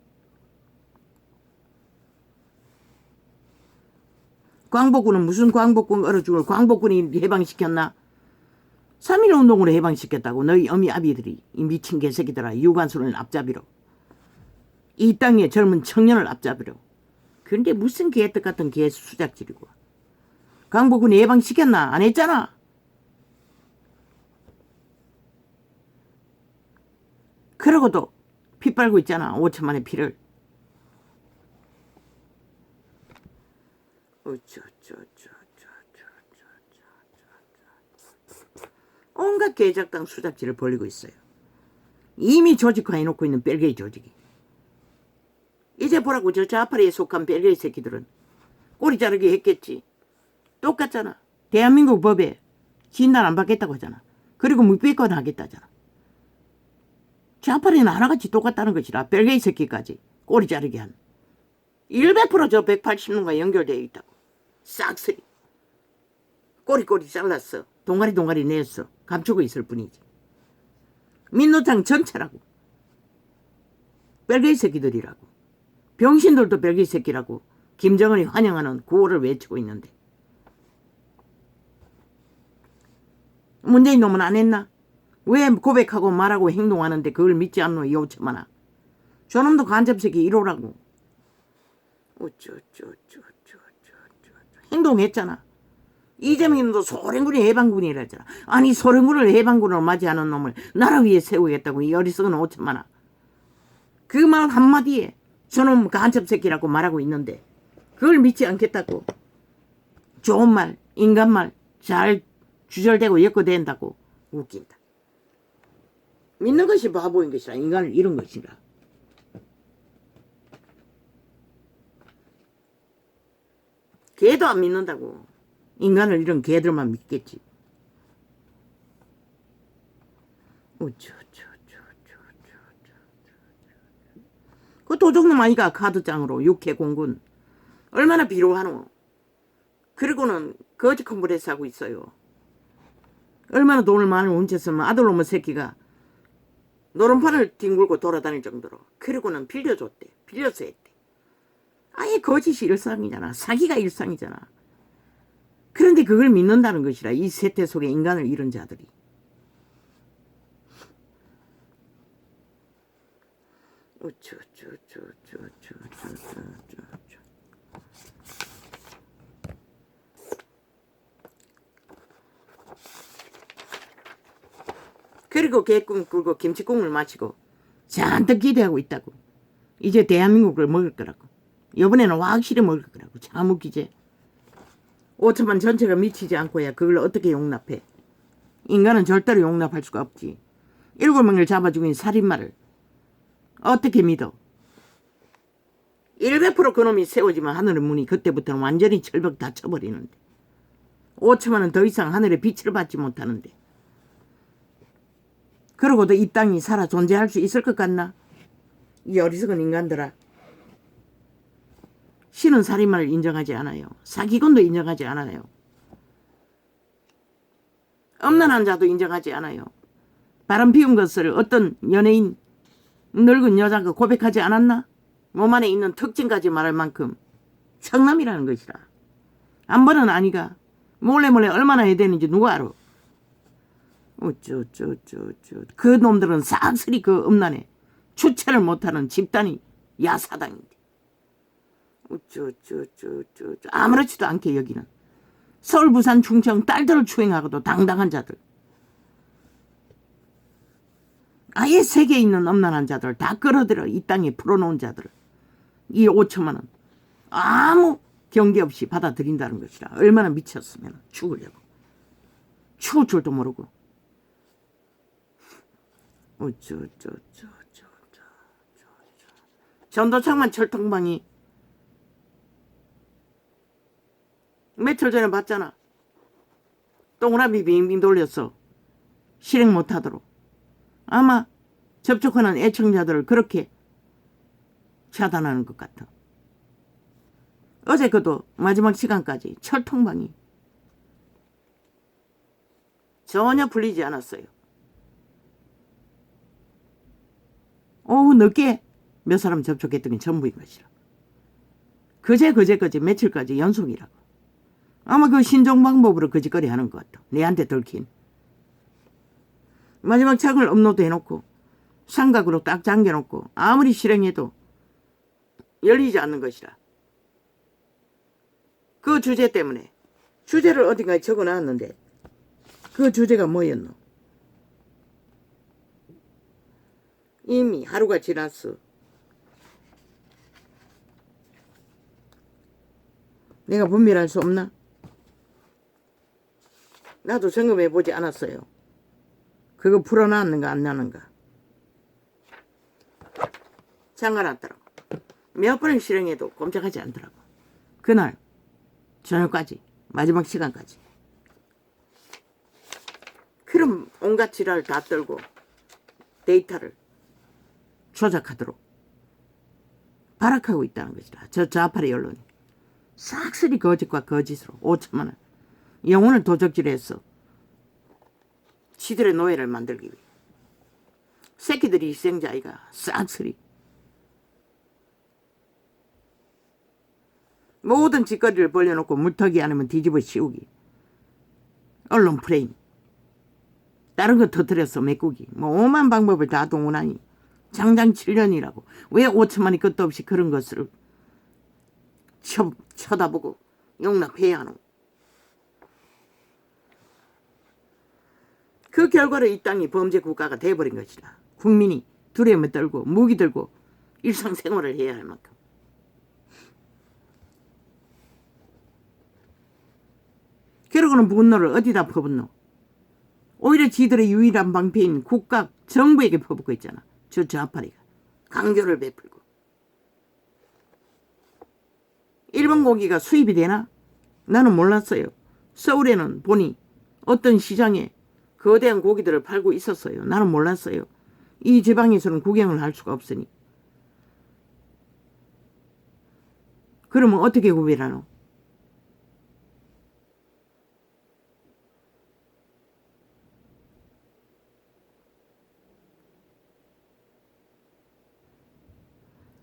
광복군은 무슨 광복군 얼어 죽을 광복군이 해방시켰나? 3.1 운동으로 해방시켰다고. 너희 어미 아비들이 이 미친 개새끼들아. 유관순을 앞잡이로. 이 땅의 젊은 청년을 앞잡이로. 그런데 무슨 개떡 같은 개 수작질이고. 광복군이 해방시켰나? 안 했잖아. 그러고도 피 빨고 있잖아. 5천만의 피를. 온갖 개작당 수작질을 벌이고 있어요. 이미 조직화해놓고 있는 벨게이 조직이. 이제 보라고. 저 좌파리에 속한 벨게이 새끼들은 꼬리 자르기 했겠지. 똑같잖아. 대한민국 법에 진단 안 받겠다고 하잖아. 그리고 무비권 하겠다잖아. 좌파리는 하나같이 똑같다는 것이라. 벨게이 새끼까지 꼬리 자르기 한 100%저 180년과 연결되어 있다고. 싹쓸이 꼬리꼬리 잘랐어. 동아리 냈어. 감추고 있을 뿐이지. 민노총 전체라고. 벨게이 새끼들이라고. 병신들도 벨게이 새끼라고. 김정은이 환영하는 구호를 외치고 있는데. 문재인 놈은 안 했나? 왜 고백하고 말하고 행동하는데 그걸 믿지 않노? 이 5천만아. 저놈도 간접새끼 1호라고. 행동했잖아. 이재명님도 소련군이 해방군이라잖아. 아니 소련군을 해방군으로 맞이하는 놈을 나라 위에 세우겠다고. 이 어리석은 5천만아. 그 말 한마디에 저놈 간첩새끼라고 말하고 있는데 그걸 믿지 않겠다고. 좋은 말, 인간 말 잘 주절되고 엮어댄다고. 웃긴다. 믿는 것이 바보인 것이라. 인간을 잃은 것이라. 개도 안 믿는다고. 인간을 잃은 개들만 믿겠지. 그 도적놈 아이가 카드장으로 육해 공군. 얼마나 비로하노. 그리고는 거지 컴플렉스 하고 있어요. 얼마나 돈을 많이 훔쳤으면 아들놈의 새끼가 노름판을 뒹굴고 돌아다닐 정도로. 그리고는 빌려줬대. 빌려서 했대. 아예 거짓이 일상이잖아. 사기가 일상이잖아. 그런데 그걸 믿는다는 것이라. 이 세태 속에 인간을 잃은 자들이. 그리고 개꿈 꿀고 김치국물 마시고 잔뜩 기대하고 있다고. 이제 대한민국을 먹을 거라고. 이번에는 확실히 먹을 거라고. 참 웃기지. 5천만 전체가 미치지 않고야 그걸 어떻게 용납해. 인간은 절대로 용납할 수가 없지. 7명을 잡아 죽인 살인마를 어떻게 믿어. 100% 그놈이 세워지면 하늘의 문이 그때부터는 완전히 철벽 닫혀버리는데 5천만은 더 이상 하늘의 빛을 받지 못하는데 그러고도 이 땅이 살아 존재할 수 있을 것 같나? 이 어리석은 인간들아. 신은 살인마를 인정하지 않아요. 사기꾼도 인정하지 않아요. 음란한 자도 인정하지 않아요. 바람 피운 것을 어떤 연예인 늙은 여자가 고백하지 않았나? 몸 안에 있는 특징까지 말할 만큼 성남이라는 것이라. 한 번은 아니가. 몰래 얼마나 해야 되는지 누가 알아. 그 놈들은 싹쓸이 그 음란에 주체를 못하는 집단이 야사당인데. 아무렇지도 않게 여기는 서울 부산 충청 딸들을 추행하고도 당당한 자들. 아예 세계에 있는 음란한 자들 다 끌어들여 이 땅에 풀어놓은 자들. 이 5천만원 아무 경계 없이 받아들인다는 것이라. 얼마나 미쳤으면 죽으려고. 죽을 줄도 모르고. 전도창만 철통방이 며칠 전에 봤잖아. 동그라미 빙빙 돌렸어. 실행 못하도록. 아마 접촉하는 애청자들을 그렇게 차단하는 것 같아. 어제 그도 마지막 시간까지 철통방이 전혀 풀리지 않았어요. 오후 늦게 몇 사람 접촉했더니 전부인 것이라. 그제 며칠까지 연속이라고. 아마 그 신종 방법으로 거짓거리 하는 것 같아. 내한테 들킨. 마지막 책을 업로드 해놓고 삼각으로 딱 잠겨놓고 아무리 실행해도 열리지 않는 것이라. 그 주제 때문에. 주제를 어딘가에 적어놨는데 그 주제가 뭐였노? 이미 하루가 지났어. 내가 분별할 수 없나? 나도 점검해보지 않았어요. 그거 풀어놨는가 안 나는가. 잠가놨더라고. 몇 번을 실행해도 꼼짝하지 않더라고. 그날 저녁까지 마지막 시간까지. 그럼 온갖 지랄을 다 떨고 데이터를 조작하도록 발악하고 있다는 것이다. 저 좌파의 언론이. 싹쓸이 거짓과 거짓으로 5천만 원. 영혼을 도적질해서 지들의 노예를 만들기 위해. 새끼들이 희생자이가 싹쓸이. 모든 짓거리를 벌려놓고 물터기 아니면 뒤집어 씌우기. 언론 프레임. 다른 거 터뜨려서 메꾸기. 뭐 오만 방법을 다 동원하니 장장 7년이라고. 왜 5천만이 끝도 없이 그런 것을 쳐다보고 용납해야 하노. 그 결과로 이 땅이 범죄 국가가 돼버린 것이다. 국민이 두려움에 떨고 무기 들고 일상생활을 해야 할 만큼. 그러고는 분노를 어디다 퍼붓노? 오히려 지들의 유일한 방패인 국가 정부에게 퍼붓고 있잖아. 저 좌파리가 강교를 베풀고. 일본 고기가 수입이 되나? 나는 몰랐어요. 서울에는 보니 어떤 시장에 거대한 고기들을 팔고 있었어요. 나는 몰랐어요. 이 지방에서는 구경을 할 수가 없으니. 그러면 어떻게 구별하노?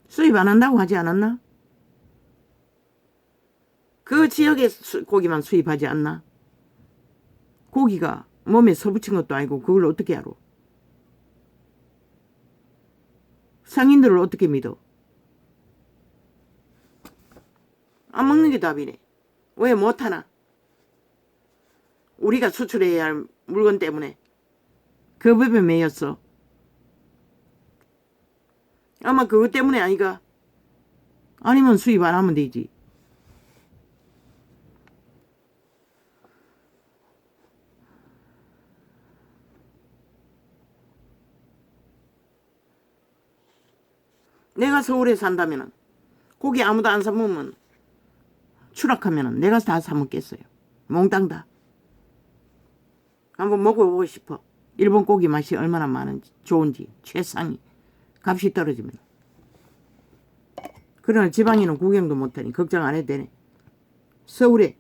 수입 안 한다고 하지 않았나? 그 지역의 고기만 수입하지 않나? 고기가 몸에 서붙인 것도 아니고 그걸 어떻게 알아? 상인들을 어떻게 믿어? 안 먹는 게 답이네. 왜 못하나? 우리가 수출해야 할 물건 때문에 그 법에 매였어. 아마 그것 때문에 아니가? 아니면 수입 안 하면 되지. 내가 서울에 산다면은 고기 아무도 안 사먹으면 추락하면은 내가 다 사먹겠어요. 몽땅 다. 한번 먹어보고 싶어. 일본 고기 맛이 얼마나 많은지, 좋은지, 최상위. 값이 떨어지면. 그러나 지방에는 구경도 못하니 걱정 안 해도 되네. 서울에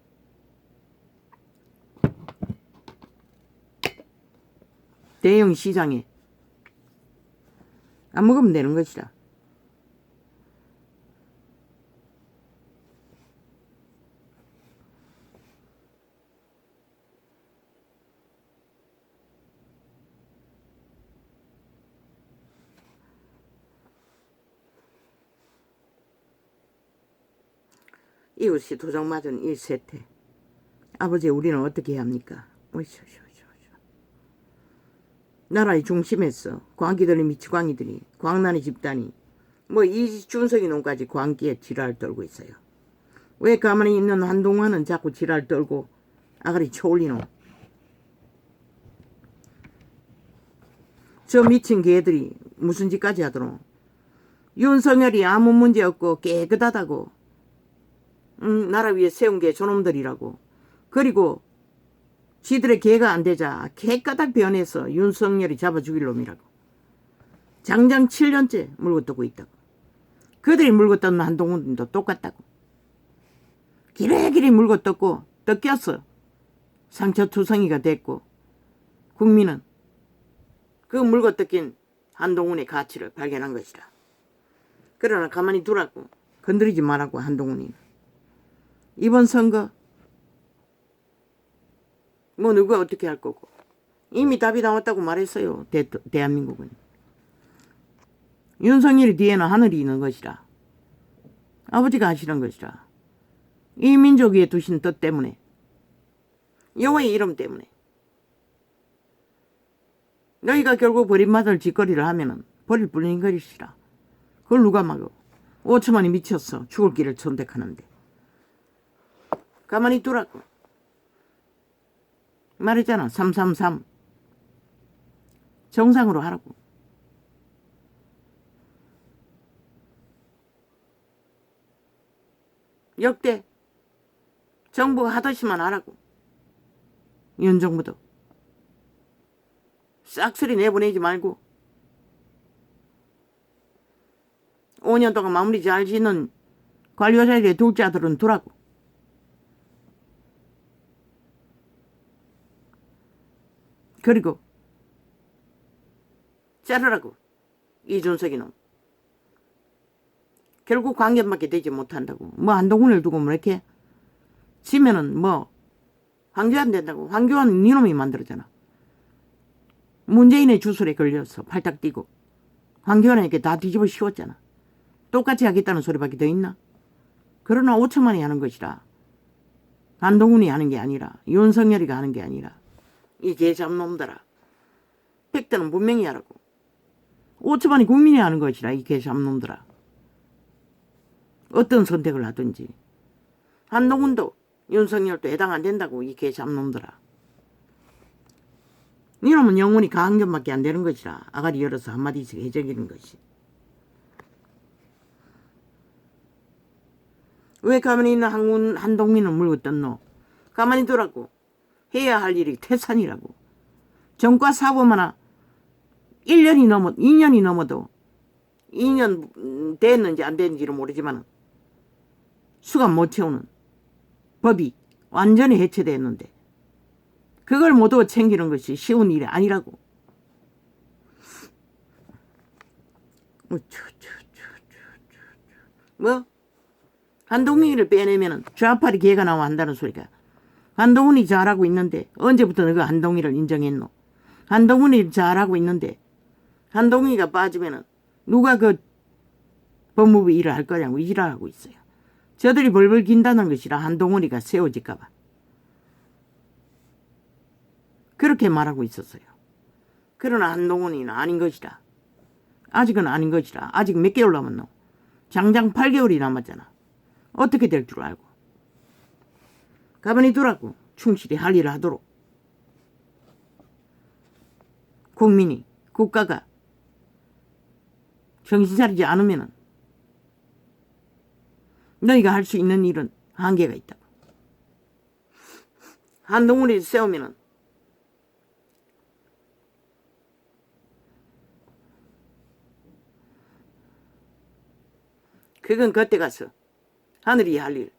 대형 시장에 안 먹으면 되는 것이다. 이웃이 도장 맞은 이 세태. 아버지 우리는 어떻게 해야 합니까? 나라의 중심에서 광기들이 미치광이들이 광란의 집단이 뭐 이준석이 놈까지 광기에 지랄 떨고 있어요. 왜 가만히 있는 한동안은 자꾸 지랄 떨고 아가리 초올리노? 저 미친 개들이 무슨 짓까지 하더노? 윤석열이 아무 문제 없고 깨끗하다고 나라 위에 세운 게 저놈들이라고. 그리고 지들의 개가 안 되자 개까닥 변해서 윤석열이 잡아 죽일 놈이라고. 장장 7년째 물고 뜯고 있다고. 그들이 물고 뜯는 한동훈도 똑같다고. 기레기리 물고 뜯고 뜯겼어. 상처투성이가 됐고 국민은 그 물고 뜯긴 한동훈의 가치를 발견한 것이다. 그러나 가만히 두라고. 건드리지 말라고 한동훈이. 이번 선거 뭐 누가 어떻게 할 거고. 이미 답이 나왔다고 말했어요. 대한민국은. 윤석열이 뒤에는 하늘이 있는 것이라. 아버지가 하시는 것이라. 이 민족 위에 두신 뜻 때문에. 여호와의 이름 때문에. 너희가 결국 버림받을 짓거리를 하면은 버릴 뿐인 것이라. 그걸 누가 막어. 5천만이 미쳤어. 죽을 길을 선택하는데. 가만히 두라고. 말했잖아. 333. 정상으로 하라고. 역대 정부가 하듯이만 하라고. 윤 정부도. 싹쓸이 내보내지 말고 5년 동안 마무리 잘 짓는 관료자에게 둘 자들은 두라고. 그리고 자르라고. 이준석이 놈. 결국 관계밖에 되지 못한다고. 뭐 한동훈을 두고 뭐 이렇게 지면은 뭐 황교안 된다고. 황교안 니놈이 만들었잖아. 문재인의 주술에 걸려서 팔딱 뛰고 황교안에게 다 뒤집어 씌웠잖아. 똑같이 하겠다는 소리밖에 더 있나? 그러나 5천만이 하는 것이라. 한동훈이 하는 게 아니라 윤석열이가 하는 게 아니라 이 개잡놈들아. 팩트는 분명히 하라고. 5천만이 국민이 하는 것이라. 이 개잡놈들아. 어떤 선택을 하든지. 한동훈도 윤석열도 해당 안 된다고. 이 개잡놈들아. 이놈은 영혼이 강경밖에 안 되는 것이라. 아가리 열어서 한마디씩 해적이는 것이. 왜 가만히 있는 한동민은 물고 떴노? 가만히 두라고. 해야 할 일이 태산이라고. 정과 사범 하나 2년이 넘어도 2년 됐는지 안 됐는지는 모르지만 수감 못 채우는 법이 완전히 해체됐는데 그걸 모두 챙기는 것이 쉬운 일이 아니라고. 뭐? 한동훈이를 빼내면은 좌파리 개가 나와 한다는 소리가. 한동훈이 잘하고 있는데 언제부터 너가 한동훈이를 인정했노? 한동훈이 잘하고 있는데 한동훈이가 빠지면은 누가 그 법무부 일을 할 거냐고 일하고 있어요. 저들이 벌벌 긴다는 것이라 한동훈이가 세워질까봐. 그렇게 말하고 있었어요. 그러나 한동훈이는 아닌 것이다. 아직은 아닌 것이다. 아직 몇 개월 남았노? 장장 8개월이 남았잖아. 어떻게 될 줄 알고. 가만히 두라고. 충실히 할 일을 하도록. 국민이, 국가가 정신 차리지 않으면은 너희가 할 수 있는 일은 한계가 있다고. 한동훈이 세우면은 그건 그때 가서 하늘이 할 일.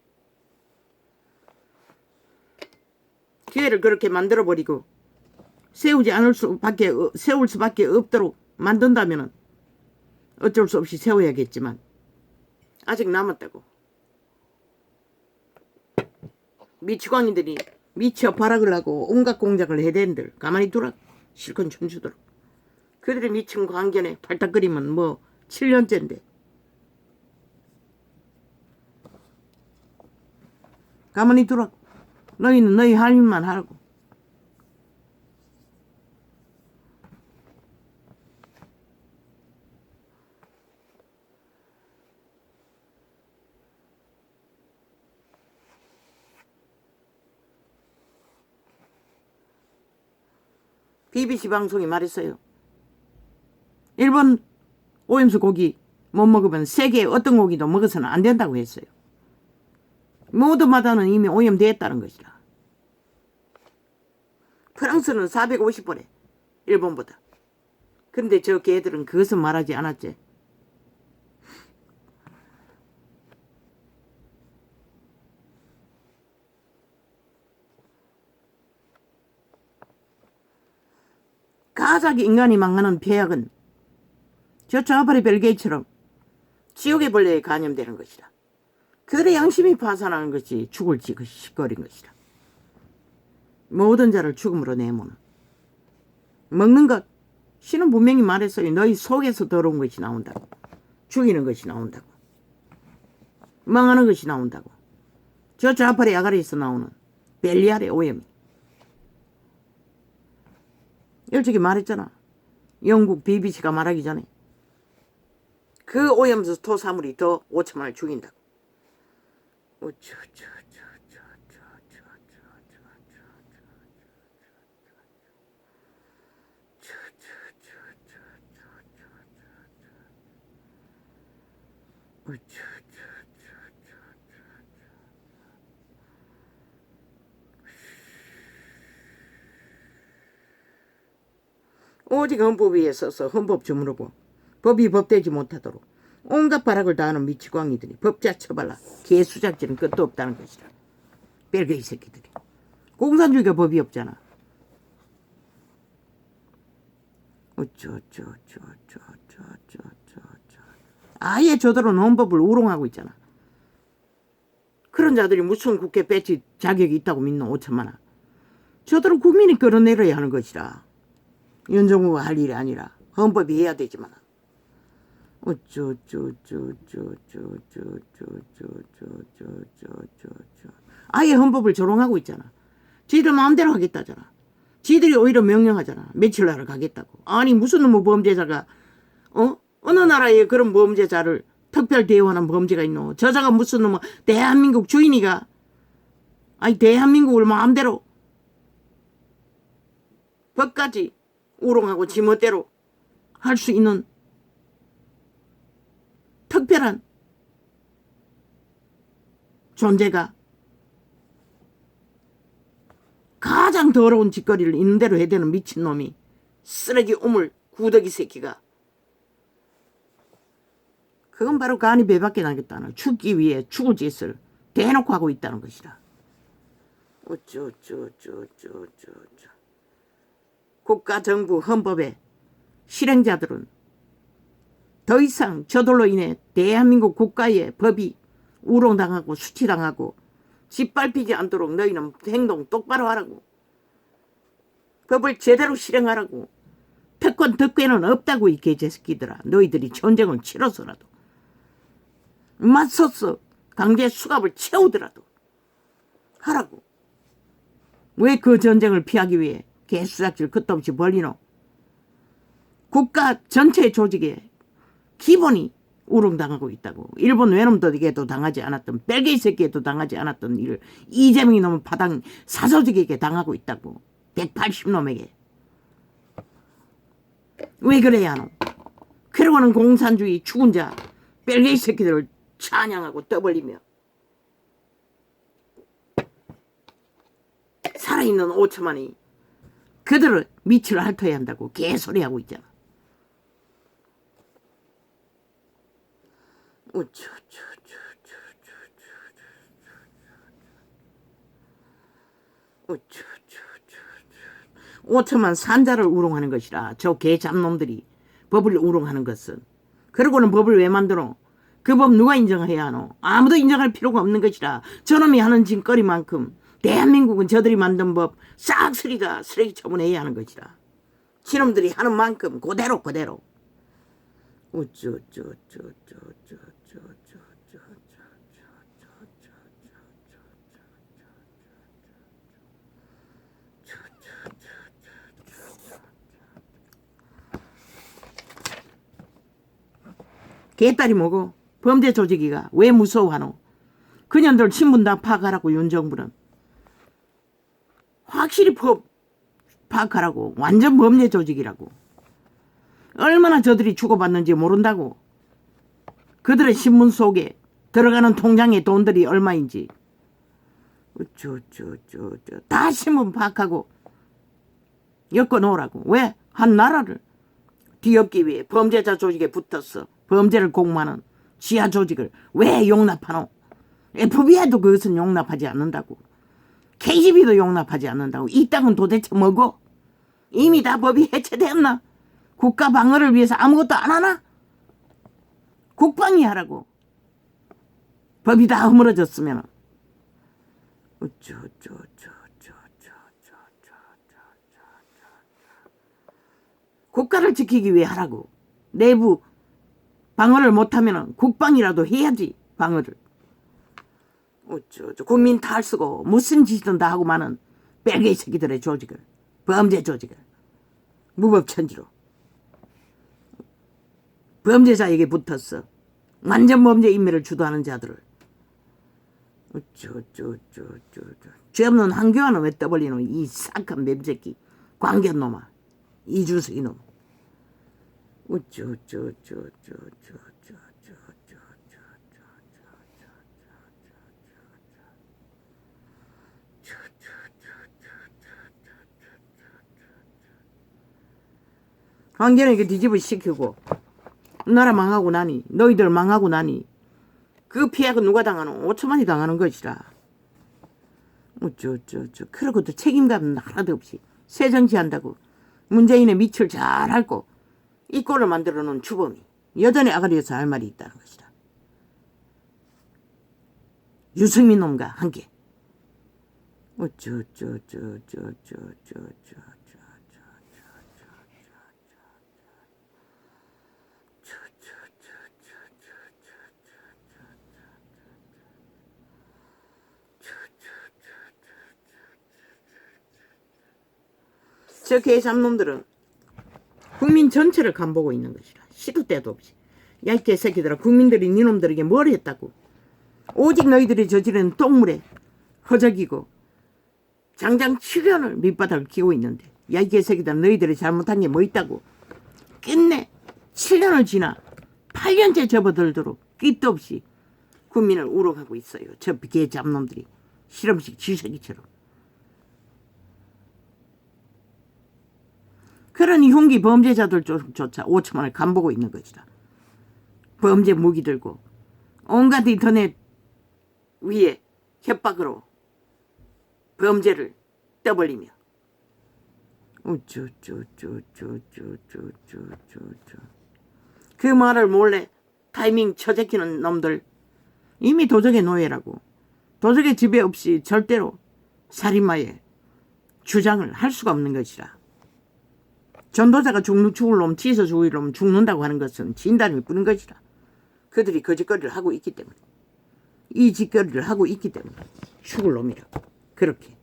기회를 그렇게 만들어버리고 세울 수밖에 없도록 만든다면 어쩔 수 없이 세워야겠지만 아직 남았다고. 미치광이들이 미쳐 발악을 하고 온갖 공작을 해댄들 가만히 두라. 실컷 춤추도록. 그들의 미친 광견에 발딱거리면 뭐 7년째인데. 가만히 두라고. 너희는 너희 할 일만 하라고. BBC 방송이 말했어요. 일본 오염수 고기 못 먹으면 세계 어떤 고기도 먹어서는 안 된다고 했어요. 모든 바다는 이미 오염되었다는 것이라. 프랑스는 450번에 일본보다. 그런데 저 개들은 그것은 말하지 않았지. 가작이 인간이 망하는 폐약은 저 좌파리 벨게이처럼 지옥의 벌레에 감염되는 것이다. 그들의 양심이 파산하는 것이 죽을 짓거린 것이다. 모든 자를 죽음으로 내모는. 먹는 것, 신은 분명히 말했어요. 너희 속에서 더러운 것이 나온다고. 죽이는 것이 나온다고. 망하는 것이 나온다고. 저 좌파리 아가리에서 나오는 벨리알의 오염이. 일찍이 말했잖아. 영국 BBC가 말하기 전에. 그 오염수 토사물이 더 5천만을 죽인다고. 오직 헌법 위에 서서 헌법 주무르고 법이 법되지 못하도록 온갖 발악을 다하는 미치광이들이 법자 처발라 개수작질은 끝도 없다는 것이라. 벨게이 새끼들이. 공산주의가 법이 없잖아. 아예 저대로 헌법을 우롱하고 있잖아. 그런 자들이 무슨 국회 배치 자격이 있다고 믿노. 5천만 원. 저대로 국민이 끌어내려야 하는 것이라. 윤정우가 할 일이 아니라 헌법이 해야 되지만. 아예 헌법을 조롱하고 있잖아. 지들 마음대로 하겠다잖아. 지들이 오히려 명령하잖아. 며칠 나라 가겠다고. 아니 무슨 놈의 범죄자가 어느 나라에 그런 범죄자를 특별 대우하는 범죄가 있노. 저자가 무슨 놈의 대한민국 주인이가 아니 대한민국을 마음대로 법까지 우롱하고 지멋대로 할 수 있는 특별한 존재가 가장 더러운 짓거리를 있는 대로 해대는 미친놈이 쓰레기 우물 구더기 새끼가 그건 바로 간이 배밖에 나겠다는 죽기 위해 죽을 짓을 대놓고 하고 있다는 것이다. 국가 정부 헌법의 실행자들은 더 이상 저들로 인해 대한민국 국가의 법이 우롱당하고 수치당하고 짓밟히지 않도록 너희는 행동 똑바로 하라고. 법을 제대로 실행하라고. 특권 덕괴는 없다고 이 개새끼들아. 너희들이 전쟁을 치러서라도 맞서서 강제 수갑을 채우더라도 하라고. 왜 그 전쟁을 피하기 위해 개수작질 끝도 없이 벌리노? 국가 전체 조직에 기본이 우롱당하고 있다고. 일본 외놈들에게도 당하지 않았던, 벨기에 새끼에도 당하지 않았던 일을 이재명이 놈은 파당 사조직에게 당하고 있다고. 180놈에게. 왜 그래야 하노? 그러고는 공산주의 죽은 자 벨기에 새끼들을 찬양하고 떠벌리며 살아있는 5천만이 그들을 밑을 핥아야 한다고 개소리하고 있잖아. 어쩌. 5천만 산자를 우롱하는 것이라. 저 개잡놈들이 법을 우롱하는 것은. 그러고는 법을 왜 만들어? 그 법 누가 인정해야 하노? 아무도 인정할 필요가 없는 것이라. 저놈이 하는 짓거리만큼 대한민국은 저들이 만든 법 싹쓸이가 쓰레기 처분해야 하는 것이라. 지놈들이 하는 만큼 그대로. 개딸이 뭐고? 범죄 조직이가 왜 무서워하노? 그년들 신분 다 파악하라고. 윤정부는 확실히 법 파악하라고. 완전 범죄 조직이라고. 얼마나 저들이 주고받는지 모른다고. 그들의 신문 속에 들어가는 통장에 돈들이 얼마인지 다 신문 파악하고 엮어놓으라고. 왜? 한 나라를 뒤엎기 위해 범죄자 조직에 붙었어. 범죄를 공모하는 지하 조직을 왜 용납하노? FBI도 그것은 용납하지 않는다고. KGB도 용납하지 않는다고. 이 땅은 도대체 뭐고? 이미 다 법이 해체되었나? 국가 방어를 위해서 아무것도 안 하나? 국방이 하라고. 법이 다 허물어졌으면. 국가를 지키기 위해 하라고. 내부 방어를 못하면 국방이라도 해야지. 방어를. 국민 다 쓰고 무슨 짓이든 다 하고 많은 벨기에 새끼들의 조직을, 범죄 조직을 무법천지로 범죄자에게 붙었어. 완전 범죄 인멸을 주도하는 자들을. 죄 없는 한교안은 왜 떠벌리노? 이 싹한 맵새끼 광견놈아. 이준석 이놈. 황교안에게 뒤집어 시키고 나라 망하고 나니, 너희들 망하고 나니 그 피해가 누가 당하노? 5천만이 당하는 것이라. 그러고도 책임감은 하나도 없이 새 정치한다고 문재인의 밑을 잘 앓고 이 꼴을 만들어 놓은 주범이 여전히 아가리에서 할 말이 있다는 것이다. 유승민 놈과 함께. 저 개잡놈들은 국민 전체를 간보고 있는 것이라. 시도 때도 없이. 야, 이 개새끼들아, 국민들이 니놈들에게 뭘 했다고. 오직 너희들이 저지른 똥물에 허적이고 장장 7년을 밑바닥을 기고 있는데, 야, 이 개새끼들아, 너희들이 잘못한 게 뭐 있다고. 끝내 7년을 지나 8년째 접어들도록 끝도 없이 국민을 우롱하고 있어요. 저 개잡놈들이 실험식 쥐새끼처럼. 그러니 흉기 범죄자들조차 5천만을 간보고 있는 것이다. 범죄 무기 들고 온갖 인터넷 위에 협박으로 범죄를 떠벌리며. 그 말을 몰래 타이밍 처제키는 놈들, 이미 도적의 노예라고. 도적의 지배 없이 절대로 살인마의 주장을 할 수가 없는 것이라. 전도자가 죽을 놈, 치서 죽을 놈 죽는다고 하는 것은 진단을 뿌는 것이라. 그들이 거짓거리를 하고 있기 때문에, 이 짓거리를 하고 있기 때문에 죽을 놈이라고. 그렇게.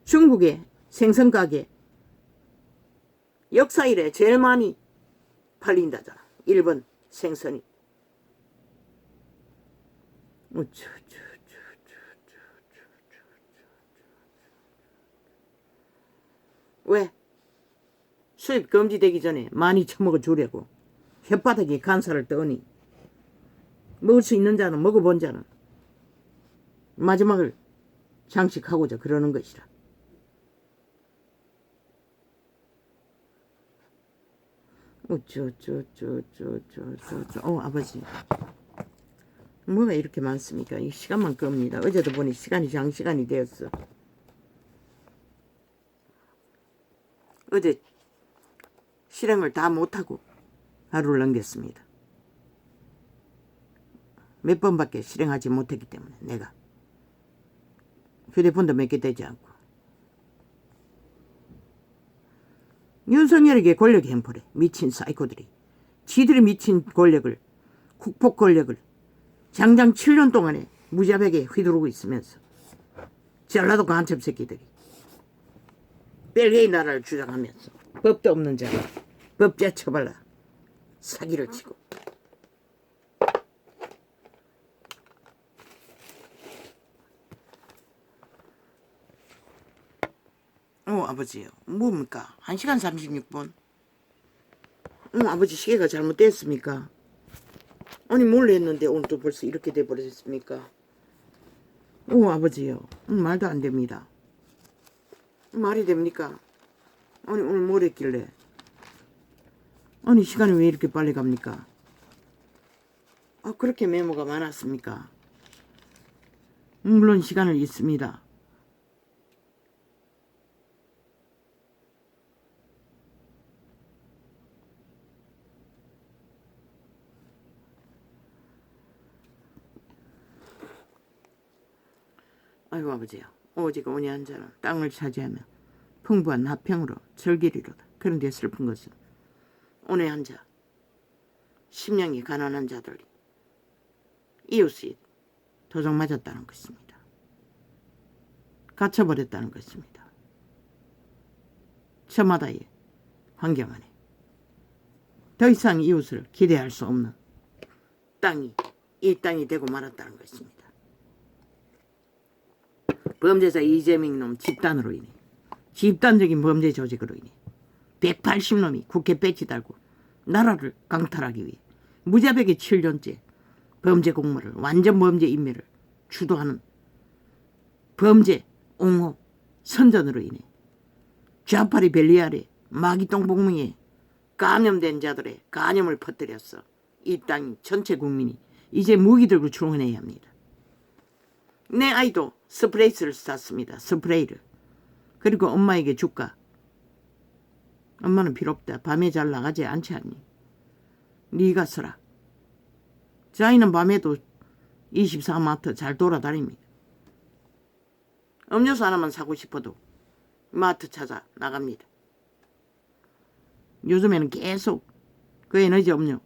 중국의 생선가게 역사 이래 제일 많이 팔린다잖아. 일본 생선이. 왜? 수입 금지되기 전에 많이 처먹어 주려고. 혓바닥에 간살을 떠니 먹을 수 있는 자는, 먹어본 자는 마지막을 장식하고자 그러는 것이라. 아버지, 뭐가 이렇게 많습니까? 이 시간만 끕니다. 어제도 보니 시간이 장시간이 되었어. 어제 실행을 다 못하고 하루를 넘겼습니다. 몇 번밖에 실행하지 못했기 때문에 내가 휴대폰도 몇 개 되지 않고. 윤석열에게 권력의 행포래. 미친 사이코들이. 지들이 미친 권력을, 국폭 권력을 장장 7년 동안에 무자백에 휘두르고 있으면서 전라도 간첩 새끼들이 벨기에 나라를 주장하면서 법도 없는 자가 법제 처벌라 사기를 치고. 아버지요. 뭡니까? 1시간 36분? 아버지 시계가 잘못됐습니까? 아니 몰래 했는데 오늘 또 벌써 이렇게 돼버렸습니까? 아버지요. 말도 안 됩니다. 말이 됩니까? 아니 오늘 뭘 했길래? 아니 시간이 왜 이렇게 빨리 갑니까? 그렇게 메모가 많았습니까? 물론 시간을 잊습니다. 아이고 아버지요. 오직 오니 한 자는 땅을 차지하며 풍부한 나평으로 즐기리로다. 그런데 슬픈 것은 오늘 한 자, 심령이 가난한 자들이 이웃이 도적 맞았다는 것입니다. 갇혀버렸다는 것입니다. 저마다의 환경 안에 더 이상 이웃을 기대할 수 없는 땅이 이 땅이 되고 말았다는 것입니다. 범죄자 이재명 놈 집단으로 인해, 집단적인 범죄 조직으로 인해 180놈이 국회 배지 달고 나라를 강탈하기 위해 무자백의 7년째 범죄 공모를, 완전 범죄 인멸을 주도하는 범죄 옹호 선전으로 인해 좌파리 벨리 아래 마귀똥 복명에 감염된 자들의 간염을 퍼뜨렸어. 이 땅 전체 국민이 이제 무기 들고 출근해야 합니다. 내 아이도 스프레이를 샀습니다. 스프레이를. 그리고 엄마에게 줄까? 엄마는 필요 없다. 밤에 잘 나가지 않지 않니? 네가 써라. 저 아이는 밤에도 24마트 잘 돌아다닙니다. 음료수 하나만 사고 싶어도 마트 찾아 나갑니다. 요즘에는 계속 그 에너지 음료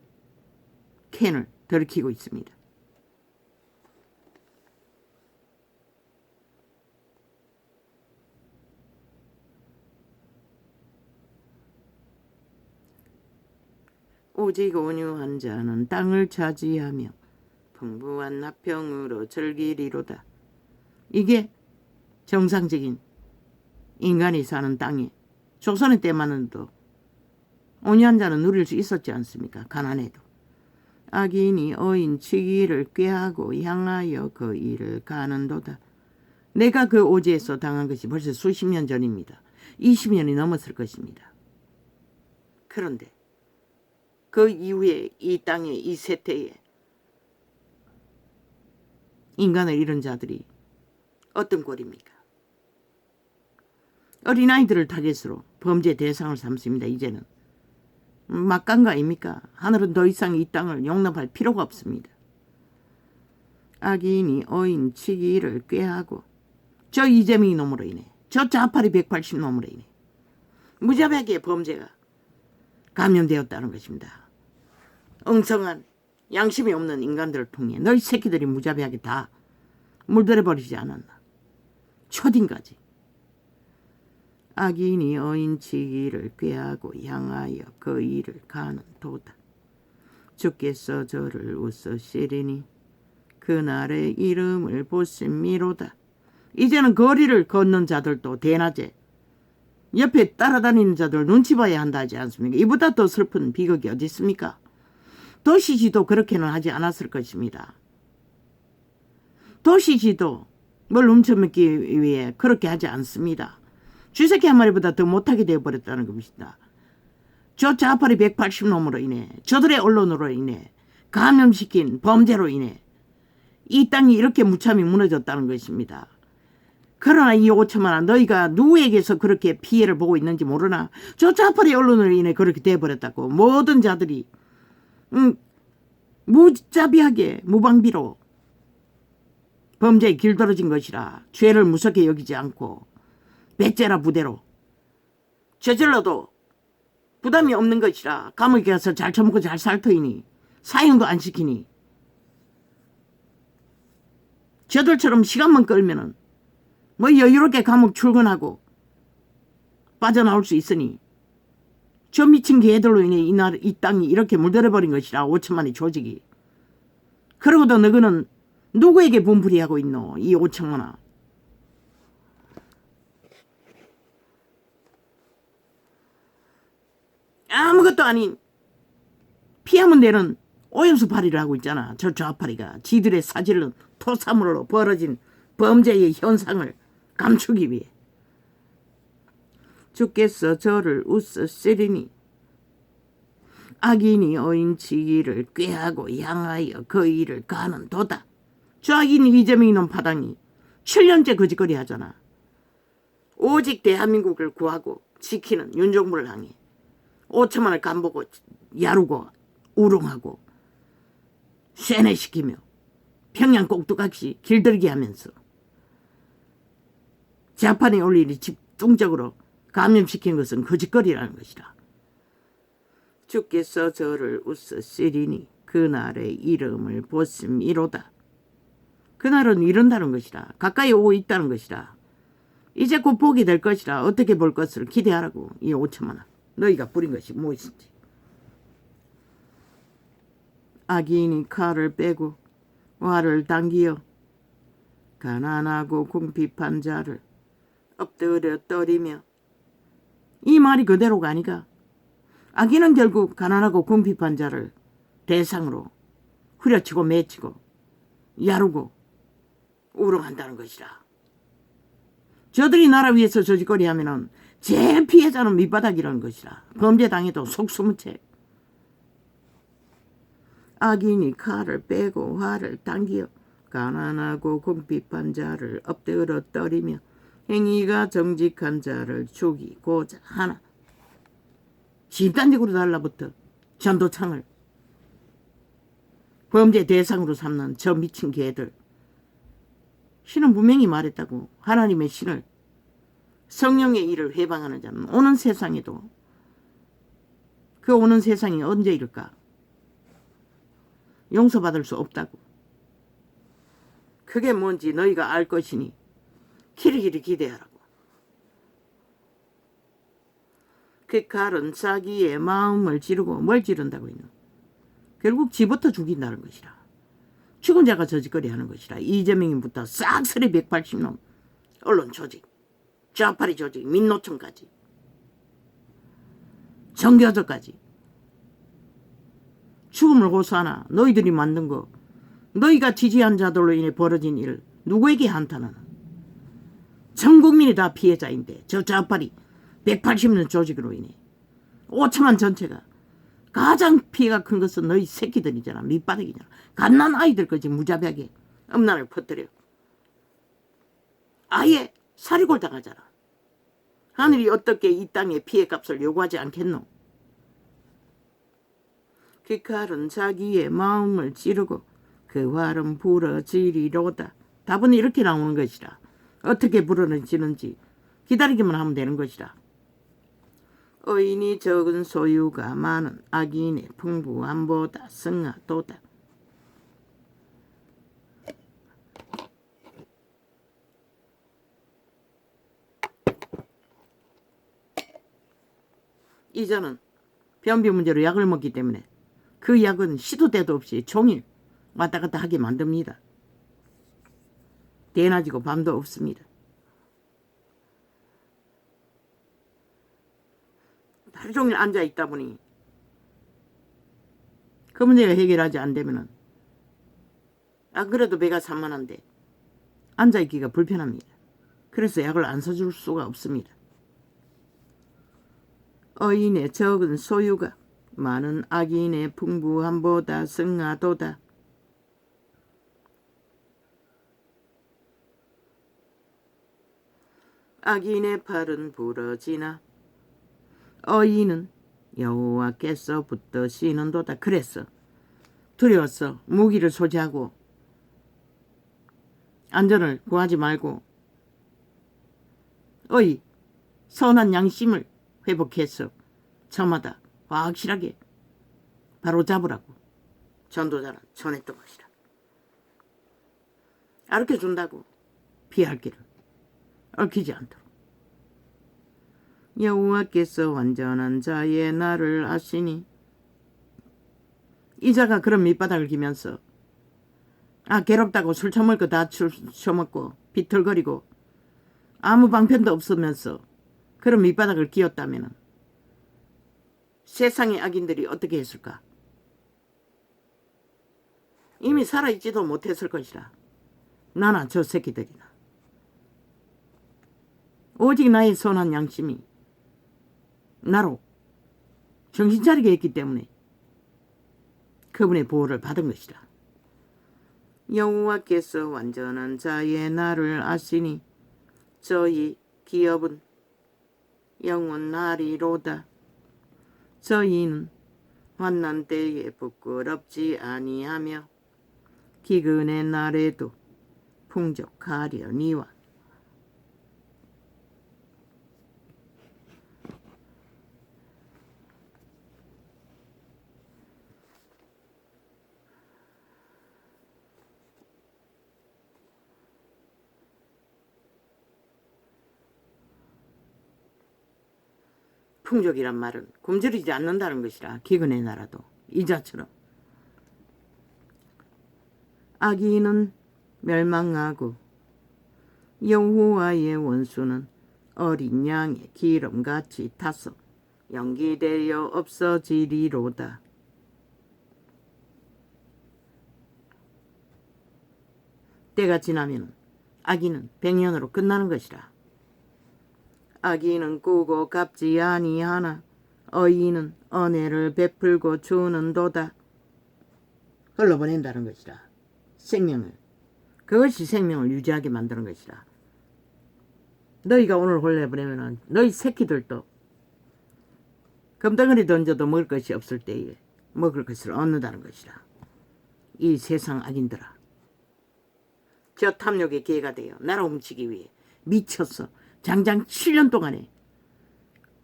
캔을 들이키고 있습니다. 오직 온유한 자는 땅을 차지하며 풍부한 나평으로 즐기리로다. 이게 정상적인 인간이 사는 땅에 조선의 때만은 또 온유한 자는 누릴 수 있었지 않습니까? 가난해도. 악인이 어인 치기를 꾀하고 향하여 그 일을 가는도다. 내가 그 오지에서 당한 것이 벌써 수십 년 전입니다. 20년이 넘었을 것입니다. 그런데 그 이후에 이 땅에 이 세태에 인간을 잃은 자들이 어떤 꼴입니까? 어린아이들을 타겟으로 범죄 대상을 삼습니다. 이제는 막간 거 아닙니까? 하늘은 더 이상 이 땅을 용납할 필요가 없습니다. 악인이 어인 치기를 꾀하고 저 이재명이 놈으로 인해 저 자파리 180 놈으로 인해 무자비하게 범죄가 감염되었다는 것입니다. 엉성한 양심이 없는 인간들을 통해 너희 새끼들이 무자비하게 다 물들여버리지 않았나. 초딩까지. 악인이 어인치기를 꾀하고 향하여 그 일을 가는 도다. 주께서 저를 웃으시리니 그날의 이름을 보심이로다. 이제는 거리를 걷는 자들도 대낮에 옆에 따라다니는 자들 눈치 봐야 한다 하지 않습니까? 이보다 더 슬픈 비극이 어디 있습니까? 도시지도 그렇게는 하지 않았을 것입니다. 도시지도 뭘 훔쳐먹기 위해 그렇게 하지 않습니다. 쥐새끼 한 마리보다 더 못하게 되어버렸다는 것입니다. 저 자파리 180 놈으로 인해 저들의 언론으로 인해 감염시킨 범죄로 인해 이 땅이 이렇게 무참히 무너졌다는 것입니다. 그러나 이 5천만 원 너희가 누구에게서 그렇게 피해를 보고 있는지 모르나 저 자파리 언론으로 인해 그렇게 되어버렸다고 모든 자들이 무자비하게 무방비로 범죄에 길들어진 것이라 죄를 무섭게 여기지 않고 배째라 부대로 저질러도 부담이 없는 것이라 감옥에 가서 잘 처먹고 잘 살 터이니 사형도 안 시키니 저들처럼 시간만 끌면은 뭐 여유롭게 감옥 출근하고 빠져나올 수 있으니 저 미친 개들로 인해 이 땅이 이렇게 물들어버린 것이라 5천만의 조직이. 그러고도 너희는 누구에게 분풀이하고 있노? 이 5천만 원. 아무것도 아닌 피하면 되는 오염수 파리를 하고 있잖아. 저 좌파리가 지들의 사질은 토사물로 벌어진 범죄의 현상을 감추기 위해. 주께서 저를 웃으시리니 악인이 어인치기를 꾀하고 향하여 그 일을 가는 도다. 저 악인 이재명이 놈 파당이 7년째 거짓거리 하잖아. 오직 대한민국을 구하고 지키는 윤정부를 향해 5천만을 간보고 야루고 우롱하고 세뇌시키며 평양 꼭두각시 길들이게 하면서 자판에 올리니 집중적으로 감염시킨 것은 거짓거리라는 것이다. 주께서 저를 웃으시리니 그날의 이름을 보심이로다. 그날은 이른다는 것이다. 가까이 오고 있다는 것이다. 이제 곧 보게 될 것이라 어떻게 볼 것을 기대하라고. 이 5천만 원 너희가 뿌린 것이 무엇인지. 악인이 칼을 빼고 활을 당기어 가난하고 궁핍한 자를 엎드려 떠리며. 이 말이 그대로가 아니가. 악인은 결국 가난하고 궁핍한 자를 대상으로 후려치고 매치고 야루고 우롱한다는 것이라. 저들이 나라 위에서 저짓거리 하면은 제일 피해자는 밑바닥이라는 것이라. 범죄당해도 속수문 채. 악인이 칼을 빼고 활을 당기어 가난하고 궁핍한 자를 엎드려 떠리며 행위가 정직한 자를 죽이고자 하나. 집단적으로 달라붙어 전도창을 범죄 대상으로 삼는 저 미친 개들. 신은 분명히 말했다고. 하나님의 신을 성령의 일을 회방하는 자는 오는 세상에도 그 오는 세상이 언제 일까? 용서받을 수 없다고. 그게 뭔지 너희가 알 것이니 길이길이 기대하라고. 그 칼은 자기의 마음을 지르고 뭘 지른다고 했노? 결국 지부터 죽인다는 것이라. 죽은 자가 저짓거리 하는 것이라. 이재명이부터 싹쓸이 180놈 언론 조직, 좌파리 조직, 민노총까지, 정교조까지 죽음을 호소하나. 너희들이 만든 거, 너희가 지지한 자들로 인해 벌어진 일 누구에게 한탄하나. 전 국민이 다 피해자인데 저 좌파리 180년 조직으로 인해 5천만 전체가 가장 피해가 큰 것은 너희 새끼들이잖아. 밑바닥이잖아. 갓난 아이들까지 무자비하게 음란을 퍼뜨려. 아예 사리골 당하잖아. 하늘이 어떻게 이 땅의 피해값을 요구하지 않겠노? 그 칼은 자기의 마음을 찌르고 그 활은 부러지리로다. 답은 이렇게 나오는 것이라. 어떻게 부러지는지 기다리기만 하면 되는 것이라. 의인이 적은 소유가 많은 악인의 풍부함보다 승하도다. 이자는 변비 문제로 약을 먹기 때문에 그 약은 시도 때도 없이 종일 왔다 갔다 하게 만듭니다. 대낮이고 밤도 없습니다. 하루 종일 앉아있다 보니 그 문제가 해결하지 안 되면은 안 그래도 배가 산만한데 앉아있기가 불편합니다. 그래서 약을 안 사줄 수가 없습니다. 의인의 적은 소유가 많은 악인의 풍부함보다 승하도다. 악인의 팔은 부러지나 의인은 여호와께서 붙드시는도다. 그랬어. 두려웠어. 무기를 소지하고 안전을 구하지 말고 선한 양심을 회복해서 저마다 확실하게 바로 잡으라고 전도자는 전했던 것이라. 가르쳐준다고 피할 길을 얽히지 않도록. 여호와께서 완전한 자의 날을 아시니 이 자가 그런 밑바닥을 기면서 괴롭다고 술 처먹을 거 다 처먹고 비틀거리고 아무 방편도 없으면서 그런 밑바닥을 기었다면 세상의 악인들이 어떻게 했을까? 이미 살아있지도 못했을 것이라. 나나 저 새끼들이나. 오직 나의 선한 양심이 나로 정신 차리게 했기 때문에 그분의 보호를 받은 것이라. 여호와께서 완전한 자의 날을 아시니 저희 기업은 영원하리로다. 저희는 환난 때에 부끄럽지 아니하며 기근의 날에도 풍족하려니와. 풍족이란 말은 굶주리지 않는다는 것이라. 기근의 나라도 이자처럼. 악인은 멸망하고 여호와의 원수는 어린 양의 기름같이 타서 연기되어 없어지리로다. 때가 지나면 악인은 백년으로 끝나는 것이라. 악인은 꾸고 갚지 아니하나 의인은 은혜를 베풀고 주는도다. 흘러보낸다는 것이라. 생명을. 그것이 생명을 유지하게 만드는 것이라. 너희가 오늘 흘려보내면 너희 새끼들도 금덩어리 던져도 먹을 것이 없을 때에 먹을 것을 얻는다는 것이라. 이 세상 악인들아, 저 탐욕의 기회가 되어 나라 훔치기 위해 미쳤어. 장장 7년 동안에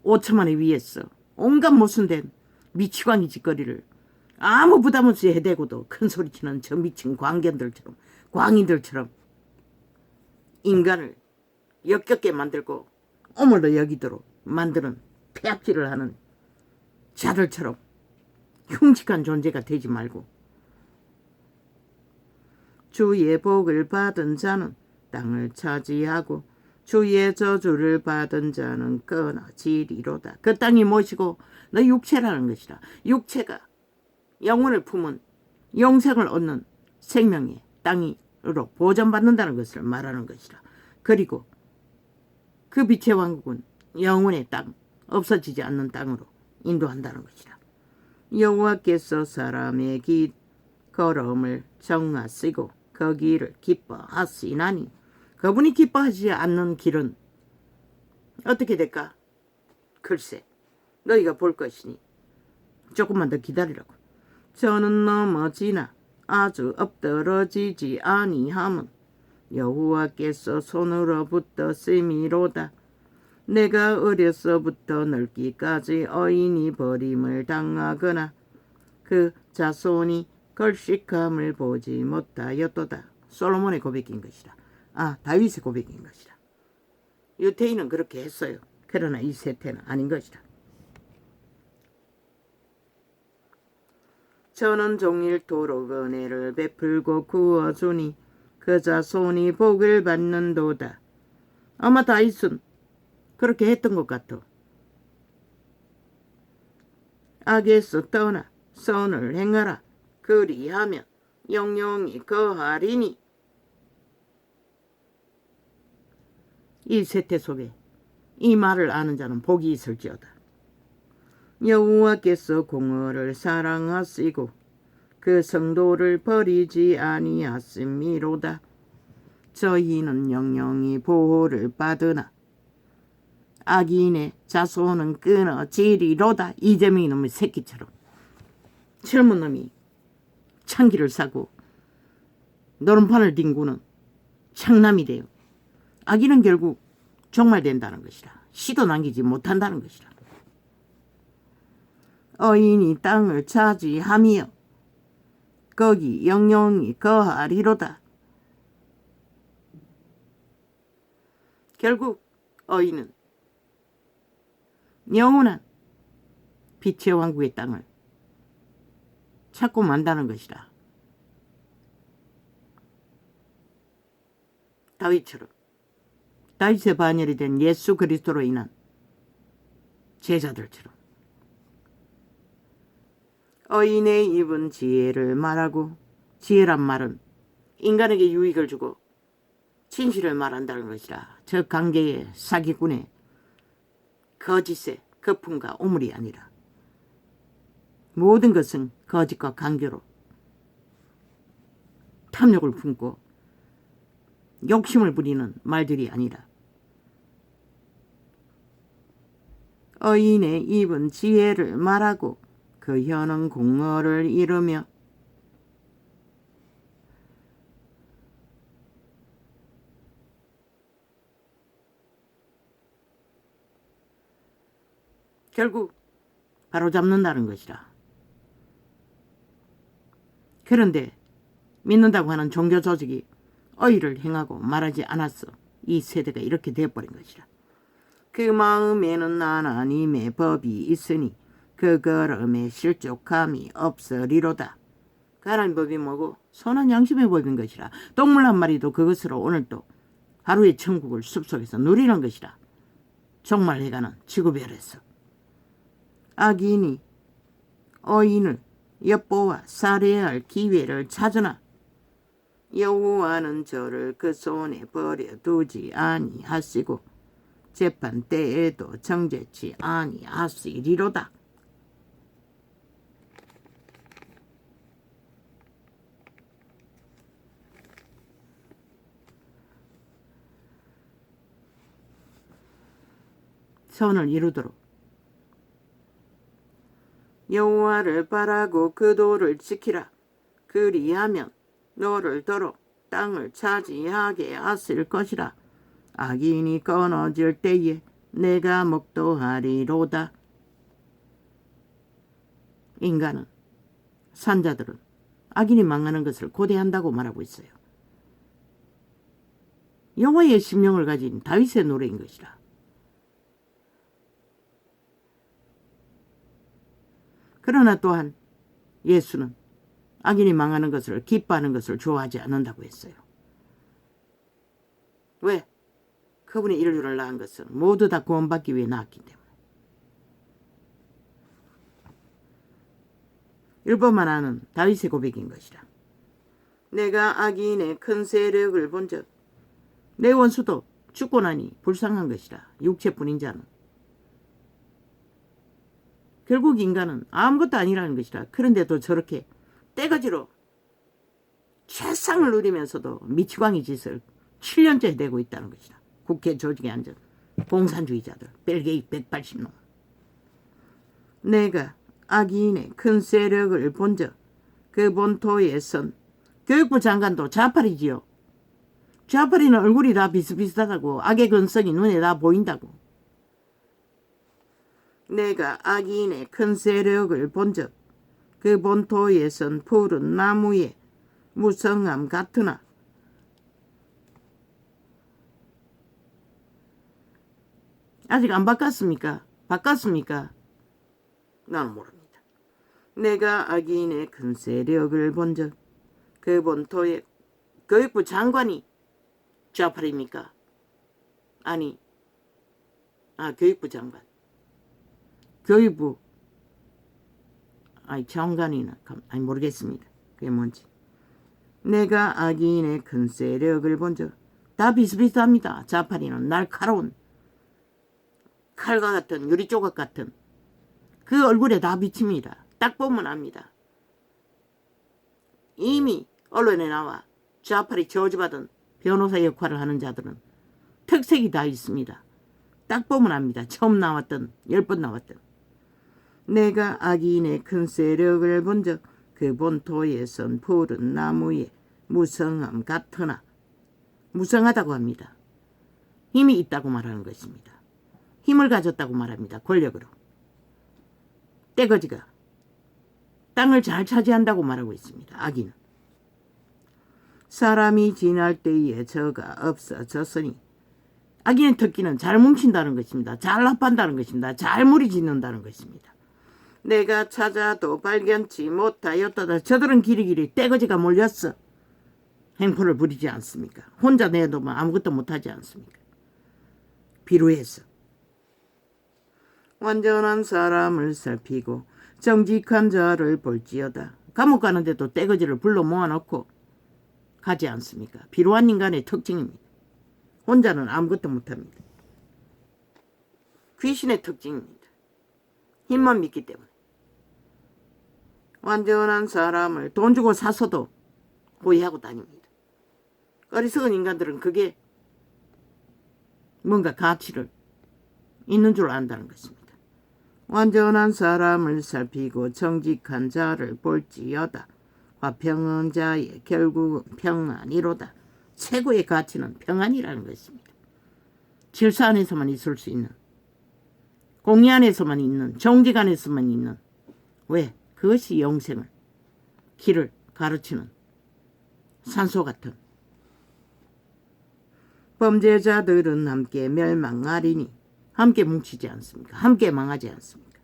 5천만에 위해서 온갖 모순된 미치광이 짓거리를 아무 부담 없이 해대고도 큰 소리치는 저 미친 광견들처럼, 광인들처럼 인간을 역겹게 만들고 오물로 여기도록 만드는 폐악질을 하는 자들처럼 흉측한 존재가 되지 말고, 주의 복을 받은 자는 땅을 차지하고 주의 저주를 받은 자는 끊어지리로다. 그 땅이 무엇이고 너 육체라는 것이라. 육체가 영혼을 품은 영생을 얻는 생명의 땅으로 보존받는다는 것을 말하는 것이라. 그리고 그 빛의 왕국은 영혼의 땅, 없어지지 않는 땅으로 인도한다는 것이라. 여호와께서 사람의 길 걸음을 정하시고 그 길을 기뻐하시나니 그분이 기뻐하지 않는 길은 어떻게 될까? 글쎄, 너희가 볼 것이니 조금만 더 기다리라고. 저는 넘어지나 아주 엎드러지지 아니함은 여호와께서 손으로부터 씀이로다. 내가 어려서부터 늙기까지 어인이 버림을 당하거나 그 자손이 걸식함을 보지 못하였도다. 솔로몬의 고백인 것이다. 다윗의 고백인 것이다. 유태인은 그렇게 했어요. 그러나 이 세태는 아닌 것이다. 저는 종일토록 은혜를 베풀고 구워주니 그 자손이 복을 받는도다. 아마 다윗은 그렇게 했던 것 같아. 악에서 떠나 선을 행하라. 그리하면 영영이 거하리니. 이 세태 속에 이 말을 아는 자는 복이 있을지어다. 여호와께서 공의를 사랑하시고 그 성도를 버리지 아니하심이로다. 저희는 영영이 보호를 받으나 악인의 자손은 끊어지리로다. 이재명이 놈의 새끼처럼 젊은 놈이 창기를 사고 노름판을 뒹구는 창남이 돼요. 악인은 결국 종말된다는 것이라. 시도 남기지 못한다는 것이라. 어인이 땅을 차지하며 거기 영영이 거하리로다. 결국 어인은 영원한 빛의 왕국의 땅을 찾고 만다는 것이다. 다윗처럼 다윗의 반열이 된 예수 그리스도로 인한 제자들처럼 어인의 입은 지혜를 말하고, 지혜란 말은 인간에게 유익을 주고 진실을 말한다는 것이라. 저 관계의 사기꾼의 거짓의 거품과 오물이 아니라 모든 것은 거짓과 간교로 탐욕을 품고 욕심을 부리는 말들이 아니라 어인의 입은 지혜를 말하고 그 혀는 공어를 이루며 결국 바로잡는다는 것이라. 그런데 믿는다고 하는 종교 조직이 어의를 행하고 말하지 않았어. 이 세대가 이렇게 되어버린 것이라. 그 마음에는 하나님의 법이 있으니 그 걸음에 실족함이 없으리로다. 그 하나님 법이 뭐고? 선한 양심의 법인 것이라. 동물 한 마리도 그것으로 오늘도 하루의 천국을 숲속에서 누리는 것이라. 종말해가는 지구별에서. 악인이 어인을 엿보아 살해할 기회를 찾으나 여호와는 저를 그 손에 버려두지 아니하시고 재판 때에도 정죄치 아니하시리로다. 선을 이루도록 여호와를 바라고 그 도를 지키라. 그리하면 너를 더러 땅을 차지하게 하실 것이라. 악인이 끊어질 때에 내가 목도하리로다. 인간은, 산자들은 악인이 망하는 것을 고대한다고 말하고 있어요. 여호와의 심령을 가진 다윗의 노래인 것이라. 그러나 또한 예수는 악인이 망하는 것을, 기뻐하는 것을 좋아하지 않는다고 했어요. 왜? 그분이 인류를 낳은 것은 모두 다 구원받기 위해 낳았기 때문에. 율법만 아는 다윗의 고백인 것이라. 내가 악인의 큰 세력을 본즉 내 원수도 죽고 나니 불쌍한 것이라. 육체뿐인 자는. 결국 인간은 아무것도 아니라는 것이라. 그런데도 저렇게 떼거지로 최상을 누리면서도 미치광이 짓을 7년째 되고 있다는 것이다. 국회 조직에 앉은 공산주의자들 벨게이 180놈. 내가 악인의 큰 세력을 본적 그 본토에 선 교육부 장관도 좌팔이지요. 좌팔이는 얼굴이 다 비슷비슷하다고. 악의 근성이 눈에 다 보인다고. 내가 악인의 큰 세력을 본적 그 본토에 선 푸른 나무의 무성함 같으나 아직 안 바꿨습니까? 바꿨습니까? 나는 모릅니다. 내가 악인의 큰 세력을 본적 그 본토의 교육부 장관이 좌팔입니까? 아니, 교육부 장관. 교육부 장관이나 모르겠습니다. 그게 뭔지. 내가 악인의 큰 세력을 본적 다 비슷비슷합니다. 좌팔이는 날카로운 칼과 같은 유리조각 같은 그 얼굴에 다 비칩니다. 딱 보면 압니다. 이미 언론에 나와 좌팔이 저주받은 변호사 역할을 하는 자들은 특색이 다 있습니다. 딱 보면 압니다. 처음 나왔던 10번 나왔던. 내가 악인의 큰 세력을 본적 그 본토에 선 푸른 나무의 무성함 같으나 무성하다고 합니다. 힘이 있다고 말하는 것입니다. 힘을 가졌다고 말합니다. 권력으로. 떼거지가 땅을 잘 차지한다고 말하고 있습니다. 악인은. 사람이 지날 때에 저가 없어졌으니 악인의 특기는 잘 뭉친다는 것입니다. 잘 합한다는 것입니다. 잘 무리짓는다는 것입니다. 내가 찾아도 발견치 못하였다. 저들은 길이길이 떼거지가 몰렸어. 행포를 부리지 않습니까? 혼자 내도면 아무것도 못하지 않습니까? 비루해서. 완전한 사람을 살피고 정직한 자를 볼지어다. 감옥 가는데도 떼거지를 불러 모아놓고 가지 않습니까? 비루한 인간의 특징입니다. 혼자는 아무것도 못합니다. 귀신의 특징입니다. 힘만 믿기 때문에. 완전한 사람을 돈 주고 사서도 호위하고 다닙니다. 어리석은 인간들은 그게 뭔가 가치를 있는 줄 안다는 것입니다. 완전한 사람을 살피고 정직한 자를 볼지어다. 화평한 자의 결국은 평안이로다. 최고의 가치는 평안이라는 것입니다. 질서 안에서만 있을 수 있는, 공의 안에서만 있는, 정직 안에서만 있는. 왜? 그것이 영생을, 길을 가르치는 산소 같은. 범죄자들은 함께 멸망하리니 함께 뭉치지 않습니까? 함께 망하지 않습니까?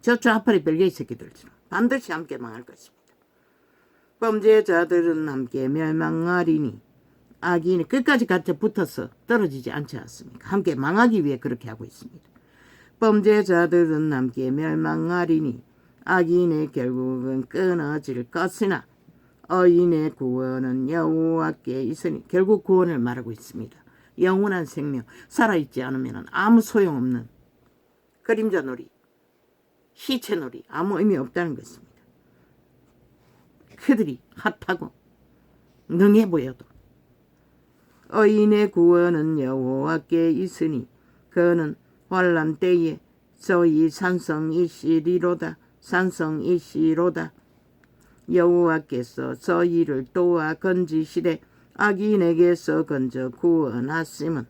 저 좌파리 벨게이 새끼들처럼 반드시 함께 망할 것입니다. 범죄자들은 함께 멸망하리니 악인이 끝까지 같이 붙어서 떨어지지 않지 않습니까? 함께 망하기 위해 그렇게 하고 있습니다. 범죄자들은 함께 멸망하리니 악인의 결국은 끊어질 것이나 의인의 구원은 여호와께 있으니 결국 구원을 말하고 있습니다. 영원한 생명, 살아있지 않으면 아무 소용없는 그림자 놀이, 시체 놀이, 아무 의미 없다는 것입니다. 그들이 핫하고 능해 보여도 의인의 구원은 여호와께 있으니 그는 환난 때에 저희 산성이시리로다. 산성이시로다. 여호와께서 저희를 도와 건지시되 악인에게서 건져 구원하심은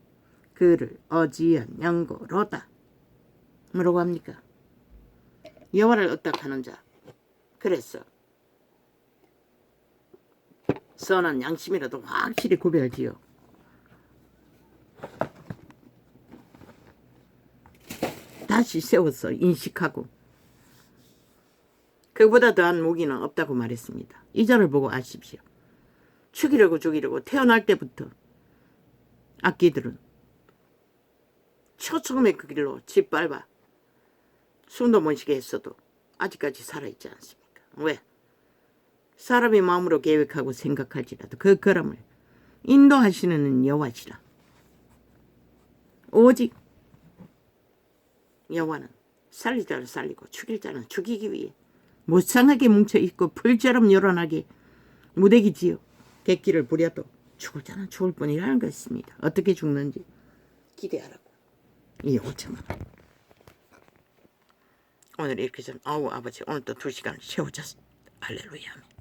그를 어지한 영고로다. 뭐라고 합니까? 여호와를 어떡하는 자. 그래서 선한 양심이라도 확실히 구별지어 다시 세워서 인식하고 그보다 더한 무기는 없다고 말했습니다. 이 절을 보고 아십시오. 죽이려고 태어날 때부터 악기들은 처음에 그 길로 짓밟아 숨도 못 쉬게 했어도 아직까지 살아있지 않습니까? 왜? 사람의 마음으로 계획하고 생각할지라도 그 걸음을 인도하시는 여호와시라. 오직 여호와는 살릴 자를 살리고 죽일 자는 죽이기 위해 무쌍하게 뭉쳐있고 풀처럼 요란하게 무대기지요. 객기를 부려도 죽을 자는 죽을 뿐이라는 것입니다. 어떻게 죽는지 기대하라고. 이 5천만 원. 오늘 이렇게 좀 아우 아버지 오늘 또 2시간 채워졌어. 할렐루야.